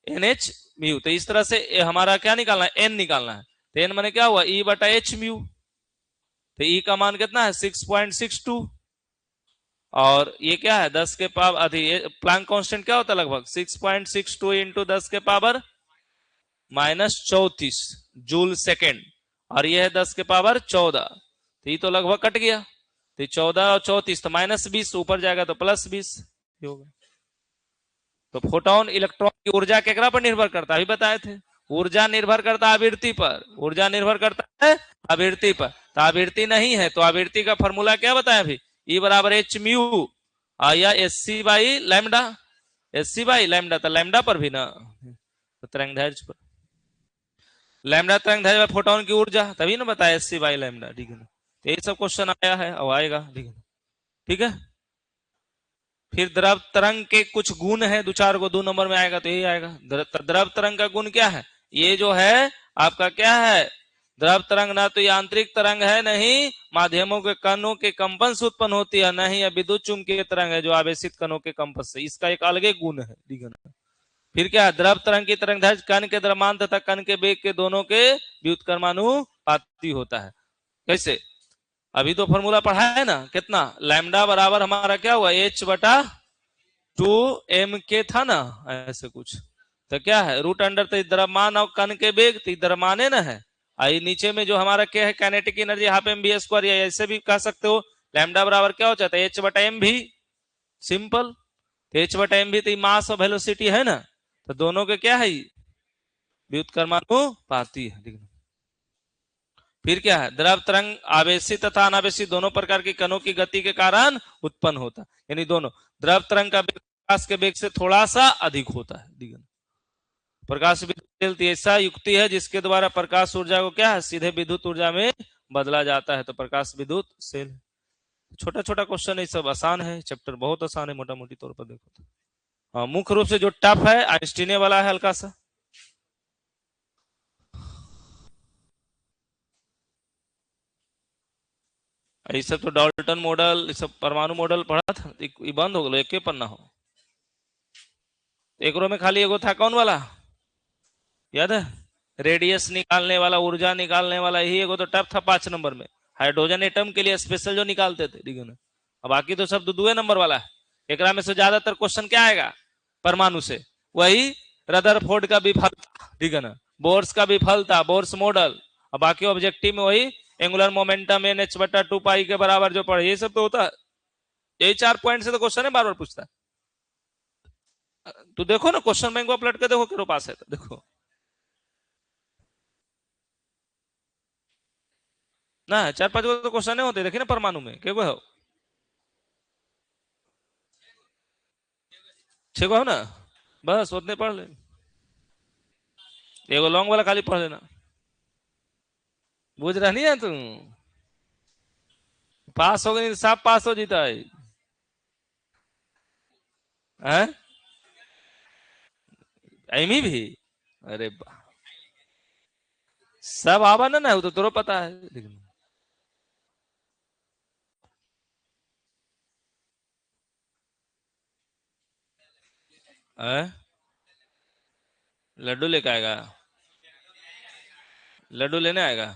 S1: NH/म्यू। तो इस तरह से हमारा क्या निकालना है, एन निकालना है। तो एन माने क्या हुआ, E/H/म्यू। तो ई का मान कितना है, 6.62। और ये क्या है, 10 के पावर, प्लैंक कांस्टेंट क्या होता है, लगभग 6.62 इंटू 10 के पावर -34 जूल सेकेंड, और ये है 10 के पावर 14, तो ये तो लगभग कट गया, तो 14 और 34 तो -20, ऊपर जाएगा तो +20 होगा। तो फोटोन इलेक्ट्रॉन की ऊर्जा केकरा पर निर्भर करता है, अभी बताए थे, ऊर्जा निर्भर करता है आवृत्ति पर, ऊर्जा निर्भर करता है आवृत्ति पर, तो आवृत्ति नहीं है तो आवृत्ति का फॉर्मूला क्या बताया अभी, E बराबर एच म्यू या S C by lambda, S C by lambda, तो लैम्डा पर भी ना, तो तरंगदैर्घ्य पर लैम्डा तरंगदैर्घ्य फोटोन की ऊर्जा, तभी ना बताया एस सी बाई लैम्डा, ठीक है ना। तो यही सब क्वेश्चन आया है, अब आएगा, ठीक है, ठीक है। फिर द्रव तरंग के कुछ गुण है, दो चार को 2 नंबर में आएगा तो यही आएगा। द्रव तरंग का गुण क्या है, ये जो है आपका क्या है, द्रव तरंग ना तो यांत्रिक तरंग है, नहीं माध्यमों के कणों के कंपन से उत्पन्न होती है, नहीं यह विद्युत चुंबकीय तरंग है जो आवेशित कणों के कंपन से, इसका एक अलग गुण है, ठीक है ना। फिर क्या है, द्रव तरंग की तरंगदैर्घ्य कण के द्रव्यमान तथा कण के वेग के दोनों के व्युत्क्रमानुपाती होता है। कैसे, अभी तो फॉर्मूला पढ़ा है ना, कितना लैम्डा बराबर हमारा क्या हुआ, H बटा 2m के था ना, ऐसे कुछ, तो क्या है रूट अंडर, तो द्रव्यमान और कण के वेग, तो द्रव्यमान है ना है, आई नीचे में जो हमारा क्या है kinetic energy half M B square, या ऐसे भी कह सकते हो, लैम्डा बराबर क्या हो जाता है, H बटा एम भी, सिंपल, H बटा एम भी तो मास और वेलोसिटी है ना, तो दोनों के क्या है व्युत्क्रमानुपाती है। फिर क्या है, द्रव तरंग आवेशित तथा अनावेशित दोनों प्रकार की कणों की गति के कारण उत्पन्न होता है, यानी दोनों, द्रव तरंग का वेग प्रकाश के वेग से थोड़ा सा अधिक होता है। प्रकाश विद्युत ऐसा युक्ति है जिसके द्वारा प्रकाश ऊर्जा को क्या है सीधे विद्युत ऊर्जा में बदला जाता है, तो प्रकाश विद्युत सेल। छोटा छोटा क्वेश्चन है, सब आसान है, चैप्टर बहुत आसान है, मोटा मोटी तौर पर देखो तो। हाँ, मुख्य रूप से जो टफ है आइंस्टीन वाला है हल्का सा, ये सब तो डाल्टन मॉडल, ये सब परमाणु मॉडल पढ़ा था, ये बंद हो गया, एक पन्ना हो, एक रो में खाली एगो था, कौन वाला याद है, रेडियस निकालने वाला, ऊर्जा निकालने वाला, यही एगो तो टफ था 5 नंबर में, हाइड्रोजन एटम के लिए स्पेशल जो निकालते थे, ठीक है ना। अब बाकी तो सब दुए नंबर वाला है, एक में से ज्यादातर क्वेश्चन क्या आएगा परमाणु से, वही रदरफोर्ड का विफलता, ठीक है ना, बोर्स का विफलता, बोर्स मॉडल, और बाकी ऑब्जेक्टिव में वही एंगुलर मोमेंटम एन एच बटा 2 पाई के बराबर जो पढ़े, ये सब तो होता है, यही 4 पॉइंट से तो क्वेश्चन है, बार बार पूछता है। तो देखो ना क्वेश्चन बैंक को पलट के देखो किरो पास है, तो देखो ना 4-5 को तो क्वेश्चन नहीं होते, देखिए ना परमाणु में क्या हो, 6 को हो ना, बस उतने पढ़ ले, एगो लॉन्ग वाला खाली पढ़ लेना, बुझ रहा नहीं है तुम, पास हो गई, सब पास हो जीता है एमी भी, अरे सब आवा ना, वो तो तुरो पता है, लेकिन लड्डू लेके आएगा, लड्डू लेने आएगा,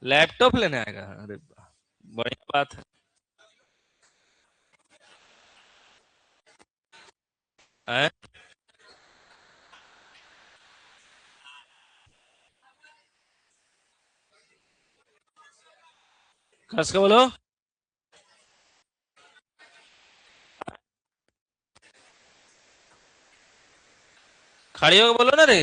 S1: लैपटॉप लेने आएगा, अरे बढ़िया बात है, कस के बोलो, खड़ी होकर बोलो ना रे,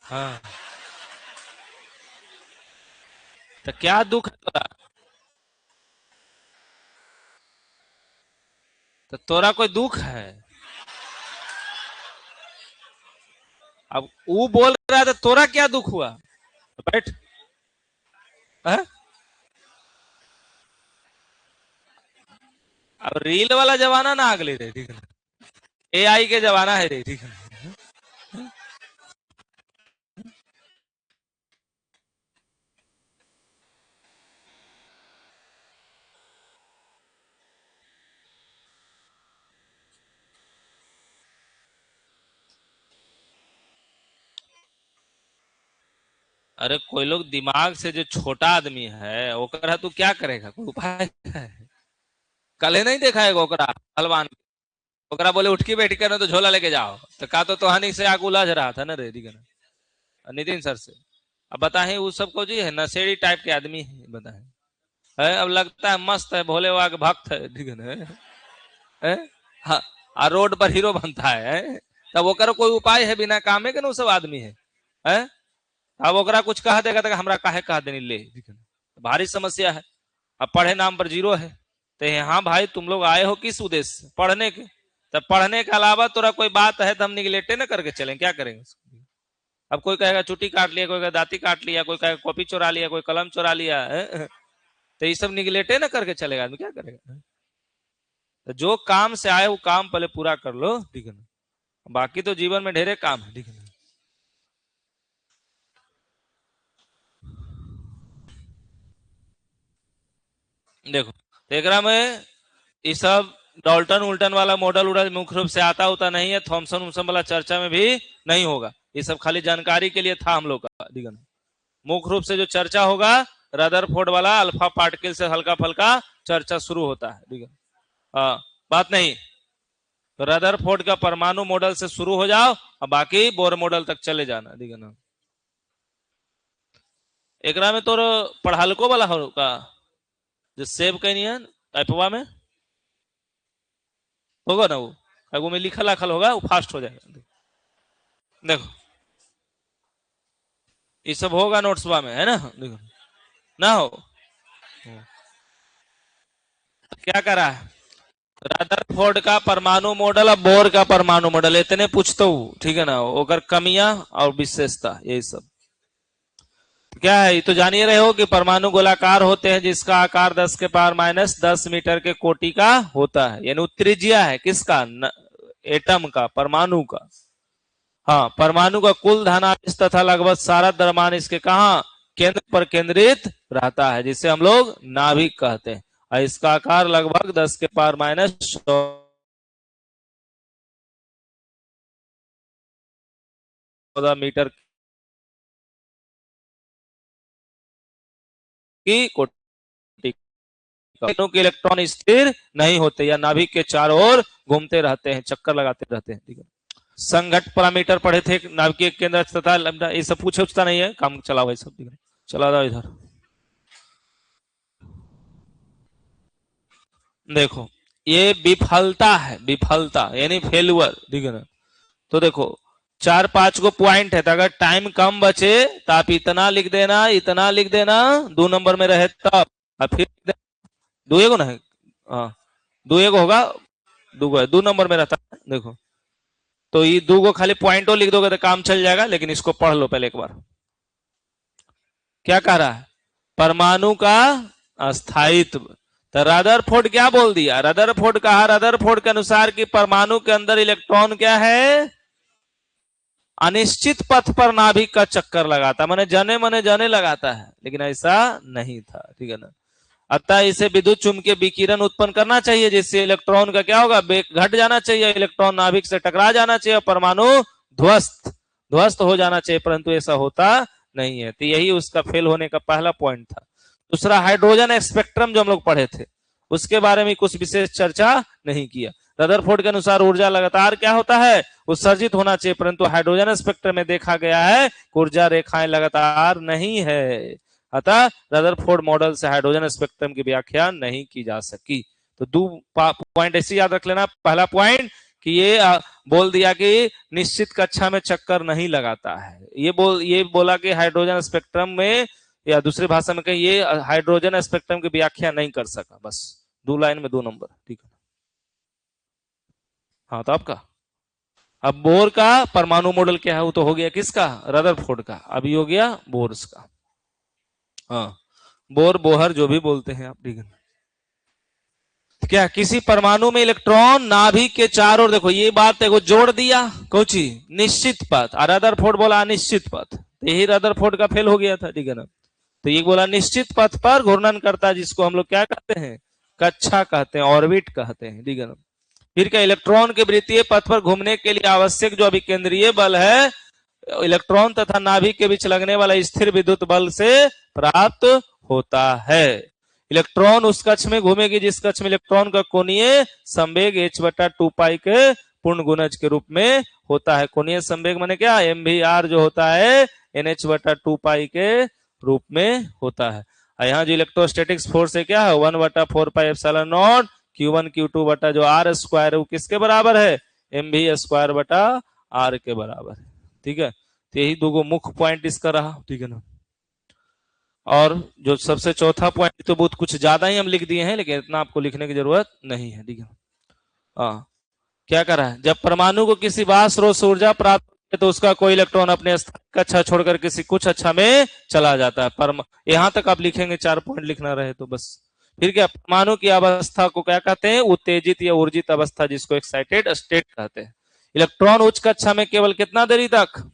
S1: हाँ, तो क्या दुख है तोरा, तो तोरा कोई दुख है, अब वो बोल रहा है तो तोरा क्या दुख हुआ, तो बैठ, है? अब रील वाला जमाना ना अगले रे, ठीक है, एआई के जमाना है रे, ठीक है। अरे कोई लोग दिमाग से जो छोटा आदमी है वो कर तू क्या करेगा, कोई उपाय है? कल नहीं देखा है ओकरा पहलवान, ओकरा बोले उठकी बैठी करना तो झोला लेके जाओ, तो का तो तोहानी से आग उलझ रहा था ना रेडी करना नितिन सर से। अब बताए वो सबको जी है नशेड़ी टाइप के आदमी है, बताए है अब लगता है मस्त है, भोले बाबा के भक्त है, ठीक है ना है? हाँ, आ रोड पर हीरो बनता है? तब ओकर कोई उपाय है बिना कामे के ना सब आदमी है? अब ओकरा कुछ कह देगा तो हमरा काहे कह देनी ले, भारी समस्या है। अब पढ़े नाम पर जीरो है, तो हाँ भाई तुम लोग आए हो किस उद्देश्य से? पढ़ने के। तब पढ़ने के अलावा तोरा कोई बात है तो हम निगलेक्टे ना करके चलें, क्या करेंगे? अब कोई कहेगा चुटी काट लिया, कोई कहेगा दाती काट लिया, कोई कहेगा कॉपी चुरा लिया, कोई कलम चुरा लिया है? तो ये सब निगलेक्टे ना करके चलेगा आदमी, क्या करेगा? तो जो काम से आए वो काम पहले पूरा कर लो, ठीक है ना, बाकी तो जीवन में ढेरे काम है, ठीक है ना। देखो एकरा में ये सब डॉल्टन उल्टन वाला मॉडल उड़ल मुख्य रूप से आता होता नहीं है, थॉमसन उमसन वाला चर्चा में भी नहीं होगा, ये सब खाली जानकारी के लिए था हम लोग का, ठीक है ना। मुख्य रूप से जो चर्चा होगा रदरफोर्ड वाला अल्फा पार्टिकल से हल्का फल्का चर्चा शुरू होता है, ठीक है। बात नहीं, तो रदरफोर्ड का परमाणु मॉडल से शुरू हो जाओ और बाकी बोर मॉडल तक चले जाना, ठीक है ना। एकरा में तो पढ़ालको वाला होगा जो सेव कैनियन टाइपवा में होगा ना, वो में लिखा लाखल होगा, वो फास्ट हो जाएगा। देखो ये सब होगा नोट्सवा में, है ना? देखो ना हो तो क्या करा है रदरफोर्ड का परमाणु मॉडल और बोर का परमाणु मॉडल इतने पूछते हो, ठीक है ना, ओकर कमियां और विशेषता यही सब क्या है। ये तो जान ही रहे हो कि परमाणु गोलाकार होते हैं जिसका आकार 10 के पावर माइनस 10 मीटर के कोटि का होता है, यानी त्रिज्या है किसका? एटम का, परमाणु का। हाँ, परमाणु का कुल धनावेश तथा लगभग सारा द्रव्यमान इसके कहा केंद्र पर केंद्रित रहता है, जिसे हम लोग नाभिक कहते हैं, और इसका आकार लगभग 10 के पावर माइनस 14 मीटर की कोटि का। के इलेक्ट्रॉन स्थिर नहीं होते या नाभिक के चारों ओर घूमते रहते हैं, चक्कर लगाते रहते हैं, ठीक है। संघट पैरामीटर पढ़े थे, नाभिकीय केंद्र तथा ये सब पूछता नहीं है, काम चलाओ भाई सब, चला जाओ इधर। देखो ये विफलता है, विफलता यानी फेलुअर, ठीक है ना। तो देखो 4-5 को पॉइंट है, तो अगर टाइम कम बचे तो आप इतना लिख देना, इतना लिख देना, 2 नंबर में रहे तब, और फिर 2 को ना है, हाँ 2 को होगा, 2 है, 2 नंबर में रहता है। देखो तो ये 2 को खाली पॉइंट लिख दोगे तो काम चल जाएगा, लेकिन इसको पढ़ लो पहले एक बार। क्या कह रहा है? परमाणु का अस्थायित्व। तो रदरफोर्ड क्या बोल दिया? रदरफोर्ड कहा, रदरफोर्ड के अनुसार कि परमाणु के अंदर इलेक्ट्रॉन क्या है? अनिश्चित पथ पर नाभिक का चक्कर लगाता, माने जाने लगाता है, लेकिन ऐसा नहीं था, ठीक है ना। अतः इसे विद्युत चुंबकीय विकिरण उत्पन्न करना चाहिए, जिससे इलेक्ट्रॉन का क्या होगा? घट जाना चाहिए, इलेक्ट्रॉन नाभिक से टकरा जाना चाहिए, परमाणु ध्वस्त ध्वस्त हो जाना चाहिए, परंतु ऐसा होता नहीं है। तो यही उसका फेल होने का पहला पॉइंट था। दूसरा हाइड्रोजन स्पेक्ट्रम जो हम लोग पढ़े थे, उसके बारे में कुछ विशेष चर्चा नहीं किया। रदरफोर्ड के अनुसार ऊर्जा लगातार क्या होता है? उत्सर्जित होना चाहिए, परंतु हाइड्रोजन स्पेक्ट्रम में देखा गया है ऊर्जा रेखाएं लगातार नहीं है, अतः रदरफोर्ड मॉडल से हाइड्रोजन स्पेक्ट्रम की व्याख्या नहीं की जा सकी। तो 2 पॉइंट ऐसे याद रख लेना। पहला पॉइंट कि ये बोल दिया कि निश्चित कक्षा में चक्कर नहीं लगाता है, ये बोला कि हाइड्रोजन स्पेक्ट्रम में, या दूसरी भाषा में कहीं ये हाइड्रोजन स्पेक्ट्रम की व्याख्या नहीं कर सका, बस 2 लाइन में 2 नंबर, ठीक है। हाँ तो आपका अब बोर का परमाणु मॉडल क्या है? वो तो हो गया किसका? रदरफोर्ड का। अभी हो गया बोर्स का। हाँ बोर बोहर जो भी बोलते हैं आप, ठीक है। क्या किसी परमाणु में इलेक्ट्रॉन नाभिक के चारों ओर, देखो ये बात देखो जोड़ दिया, कोची निश्चित पथ, और रदरफोर्ड बोला अनिश्चित पथ, तो यही रदरफोर्ड का फेल हो गया था, ठीक है ना। तो ये बोला निश्चित पथ पर घूर्णन करता है, जिसको हम लोग क्या कहते हैं? कक्षा कहते हैं, ऑर्बिट कहते हैं, ठीक है ना। फिर क्या इलेक्ट्रॉन के वृत्तीय पथ पर घूमने के लिए आवश्यक जो अभिकेंद्रीय बल है, इलेक्ट्रॉन तथा नाभिक के बीच लगने वाला स्थिर विद्युत बल से प्राप्त होता है। इलेक्ट्रॉन उस कक्ष में घूमेगी जिस कक्ष में इलेक्ट्रॉन का कोणीय संवेग h/2 के पूर्ण गुणज के रूप में होता है। कोणीय संवेग माने क्या, mvr जो होता है nh/2 के रूप में होता है। यहाँ जो इलेक्ट्रोस्टैटिक्स फोर्स है क्या है, 1/4πε0 Q1 Q2 बटा जो r स्क्वायर है वो किसके बराबर है, mv² बटा r के बराबर है। ठीक है, तो यही दो मुख्य पॉइंट इसका रहा। ठीक है ना। और जो सबसे चौथा पॉइंट तो बहुत कुछ ज्यादा ही हम लिख दिए हैं, लेकिन इतना आपको लिखने की जरूरत नहीं है। ठीक है, हाँ क्या कर रहा है, जब परमाणु को किसी बाह्य स्रोत से ऊर्जा प्राप्त है तो उसका कोई इलेक्ट्रॉन अपने कक्षा छोड़कर किसी कुछ कक्षा में चला जाता है। यहां तक आप लिखेंगे, 4 पॉइंट लिखना रहे तो बस। फिर क्या, परमाणु की अवस्था को क्या कहते हैं, उत्तेजित या ऊर्जित अवस्था, जिसको एक्साइटेड स्टेट कहते हैं। इलेक्ट्रॉन उच्च कक्षा में केवल कितना देरी तक,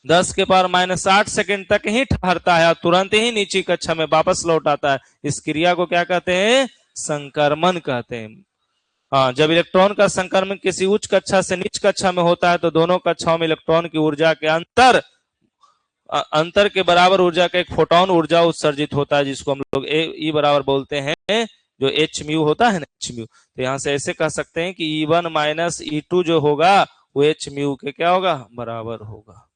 S1: 10⁻⁸ सेकंड तक ही ठहरता है और तुरंत ही नीची कक्षा में वापस लौट आता है। इस क्रिया को क्या कहते हैं, संक्रमण कहते हैं। हाँ, जब इलेक्ट्रॉन का संक्रमण किसी उच्च कक्षा से निच कक्षा में होता है तो दोनों कक्षाओं में इलेक्ट्रॉन की ऊर्जा के अंतर के बराबर ऊर्जा का एक फोटोन ऊर्जा उत्सर्जित होता है, जिसको हम लोग E बराबर बोलते हैं, जो h म्यू होता है ना, h म्यू। तो यहां से ऐसे कह सकते हैं कि E1 माइनस E2 जो होगा वो h म्यू के क्या होगा, बराबर होगा।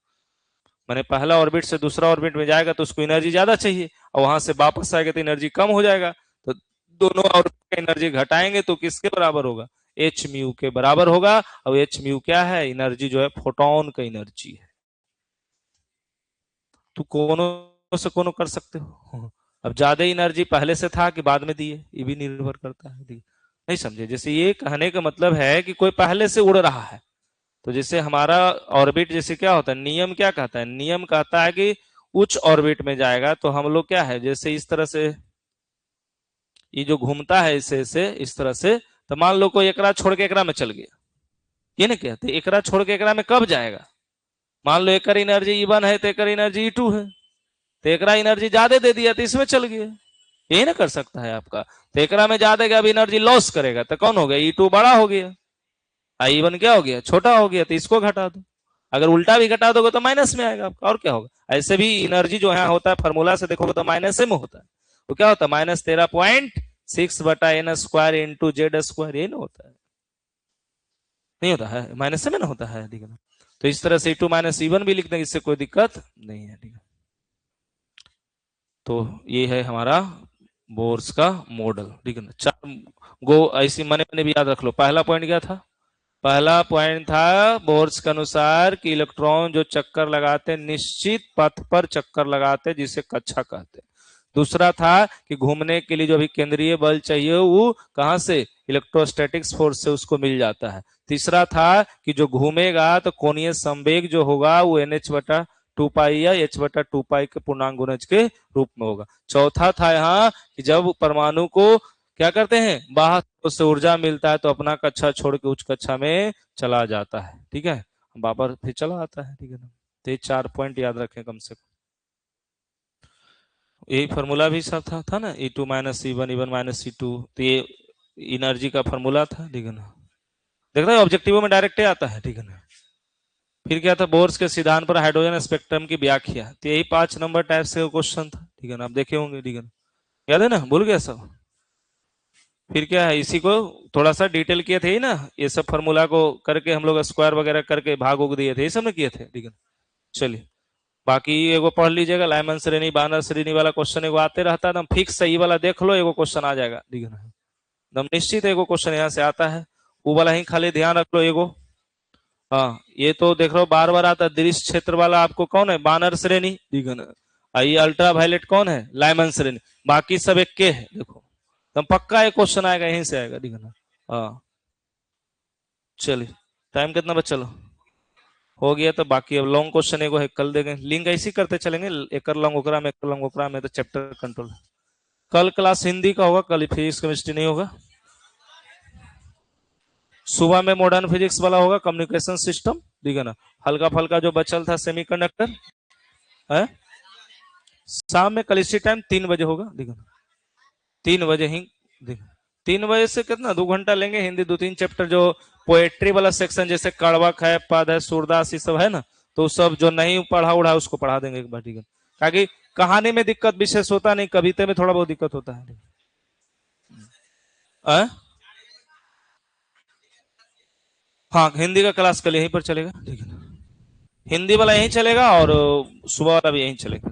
S1: मैंने पहला ऑर्बिट से दूसरा ऑर्बिट में जाएगा तो उसको एनर्जी ज्यादा चाहिए, और वहां से वापस आएगा तो एनर्जी कम हो जाएगा। तो दोनों ऑर्बिट का एनर्जी घटाएंगे तो किसके बराबर होगा, h म्यू के बराबर होगा। और h म्यू क्या है, एनर्जी जो है फोटोन का एनर्जी है। तो कोनो से कोनो कर सकते हो। अब ज्यादा एनर्जी पहले से था कि बाद में दिए, ये भी निर्भर करता है। नहीं समझे, जैसे ये कहने का मतलब है कि कोई पहले से उड़ रहा है, तो जैसे हमारा ऑर्बिट जैसे क्या होता है, नियम क्या कहता है, नियम कहता है कि उच्च ऑर्बिट में जाएगा तो हम लोग क्या है, जैसे इस तरह से ये जो घूमता है इसे इस तरह से, तो मान लो कोई एकरा छोड़ के एकरा में चल गया, ये नहीं कहते एकरा छोड़ के एकरा में कब जाएगा। मान लो एक एनर्जी E1 है तो एक एनर्जी E2 है, तो एकरा एनर्जी ज्यादा दे दिया तो इसमें चल गया, यही ना कर सकता है आपका। तो एकरा में ज्यादा अब एनर्जी लॉस करेगा तो कौन हो गया, E2 बड़ा हो गया, E1 क्या हो गया, छोटा हो गया, तो इसको घटा दो। अगर उल्टा भी घटा दोगे तो माइनस में आएगा आपका, और क्या होगा। ऐसे भी एनर्जी जो यहाँ होता है फार्मूला से देखोगे तो माइनस में होता है, तो क्या होता है, -13.6/n² इंटू Z², ये ना होता है, नहीं होता है, माइनस में ना होता है। ठीक है, तो इस तरह से E2 माइनस E1 भी लिख देंगे, इससे कोई दिक्कत नहीं है। ठीक है, तो ये है हमारा बोर्स का मॉडल। ठीक है ना, 4 गो ऐसी मने भी याद रख लो। पहला पॉइंट क्या था, पहला पॉइंट था बोर्स के अनुसार कि इलेक्ट्रॉन जो चक्कर लगाते निश्चित पथ पर चक्कर लगाते जिसे कक्षा कहते। दूसरा था कि घूमने के लिए जो भी केंद्रीय बल चाहिए वो कहां से, इलेक्ट्रोस्टैटिक्स फोर्स से उसको मिल जाता है। तीसरा था कि जो घूमेगा तो कोणीय संवेग जो होगा वो NH/2 या h/2 के पूर्णांक गुणज के रूप में होगा। चौथा था यहाँ कि जब परमाणु को क्या करते हैं, बाहर से ऊर्जा मिलता है तो अपना कक्षा छोड़ के उच्च कक्षा में चला जाता है। ठीक है, वापस फिर चला आता है। ठीक है ना, तो ये 4 पॉइंट याद रखें कम से कम। यही फॉर्मूला भी सब था ना, E2 minus E1, E1 minus E2, तो ये एनर्जी का फॉर्मूला था। ठीक है ना, देख रहे हो ऑब्जेक्टिव में डायरेक्ट आता है। ठीक है ना, फिर क्या था, बोर्स के सिद्धांत पर हाइड्रोजन स्पेक्ट्रम की व्याख्या, तो यही 5 नंबर टाइप से क्वेश्चन था। ठीक है ना, आप देखे होंगे। ठीक है ना, याद है ना, भूल गया सब। फिर क्या है, इसी को थोड़ा सा डिटेल किए थे ना, ये सब फॉर्मूला को करके हम लोग स्क्वायर वगैरह करके भाग उग दिए थे, ये सब ने किए थे। ठीक है, चलिए बाकी एगो पढ़ लीजिएगा, लाइमन श्रेणी बानर श्रेणी वाला क्वेश्चन एगो आते रहता है, एकदम फिक्स सही वाला देख लो, एगो क्वेश्चन आ जाएगा। ठीक है ना, एकदम निश्चित एगो क्वेश्चन यहाँ से आता है, वो वाला ही खाली ध्यान रख लो एगो। हाँ, ये तो देख रहे हो बार बार आता है, दृश्य क्षेत्र वाला आपको कौन है, बानर श्रेणी। ठीक है ना, ये अल्ट्रा वायलेट कौन है, लाइमन श्रेणी, बाकी सब एक के है। देखो तो पक्का एक क्वेश्चन आएगा, यहीं से आएगा। ठीक है ना, हाँ चलिए, टाइम कितना बचा, चलो हो गया। तो बाकी अब लॉन्ग क्वेश्चन एगो है, कल देंगे, लिंक ऐसी करते चलेंगे, एक लॉन्ग ओकरा में, एक लॉन्ग ओकरा में, तो चैप्टर कंट्रोल। कल क्लास हिंदी का होगा, कल फिजिक्स केमिस्ट्री नहीं होगा। सुबह में मॉडर्न फिजिक्स वाला होगा, कम्युनिकेशन सिस्टम। ठीक है ना, हल्का फल्का जो बचल था सेमीकंडक्टर है, शाम में कल इसी टाइम 3 बजे होगा। ठीक है ना, 3 बजे ही, 3 बजे से कितना 2 घंटा लेंगे, हिंदी 2-3 चैप्टर जो पोएट्री वाला सेक्शन जैसे कड़वक है, पद है, सूरदास, ये सब है ना, तो सब जो नहीं पढ़ा उड़ा उसको पढ़ा देंगे एक बार। ठीक है, ताकि कहानी में दिक्कत विशेष होता नहीं, कविता में थोड़ा बहुत दिक्कत होता है। आ? हाँ, हिंदी का क्लास कल यहीं पर चलेगा, ठीक है ना। हिंदी वाला यहीं चलेगा और सुबह वाला भी यहीं चलेगा।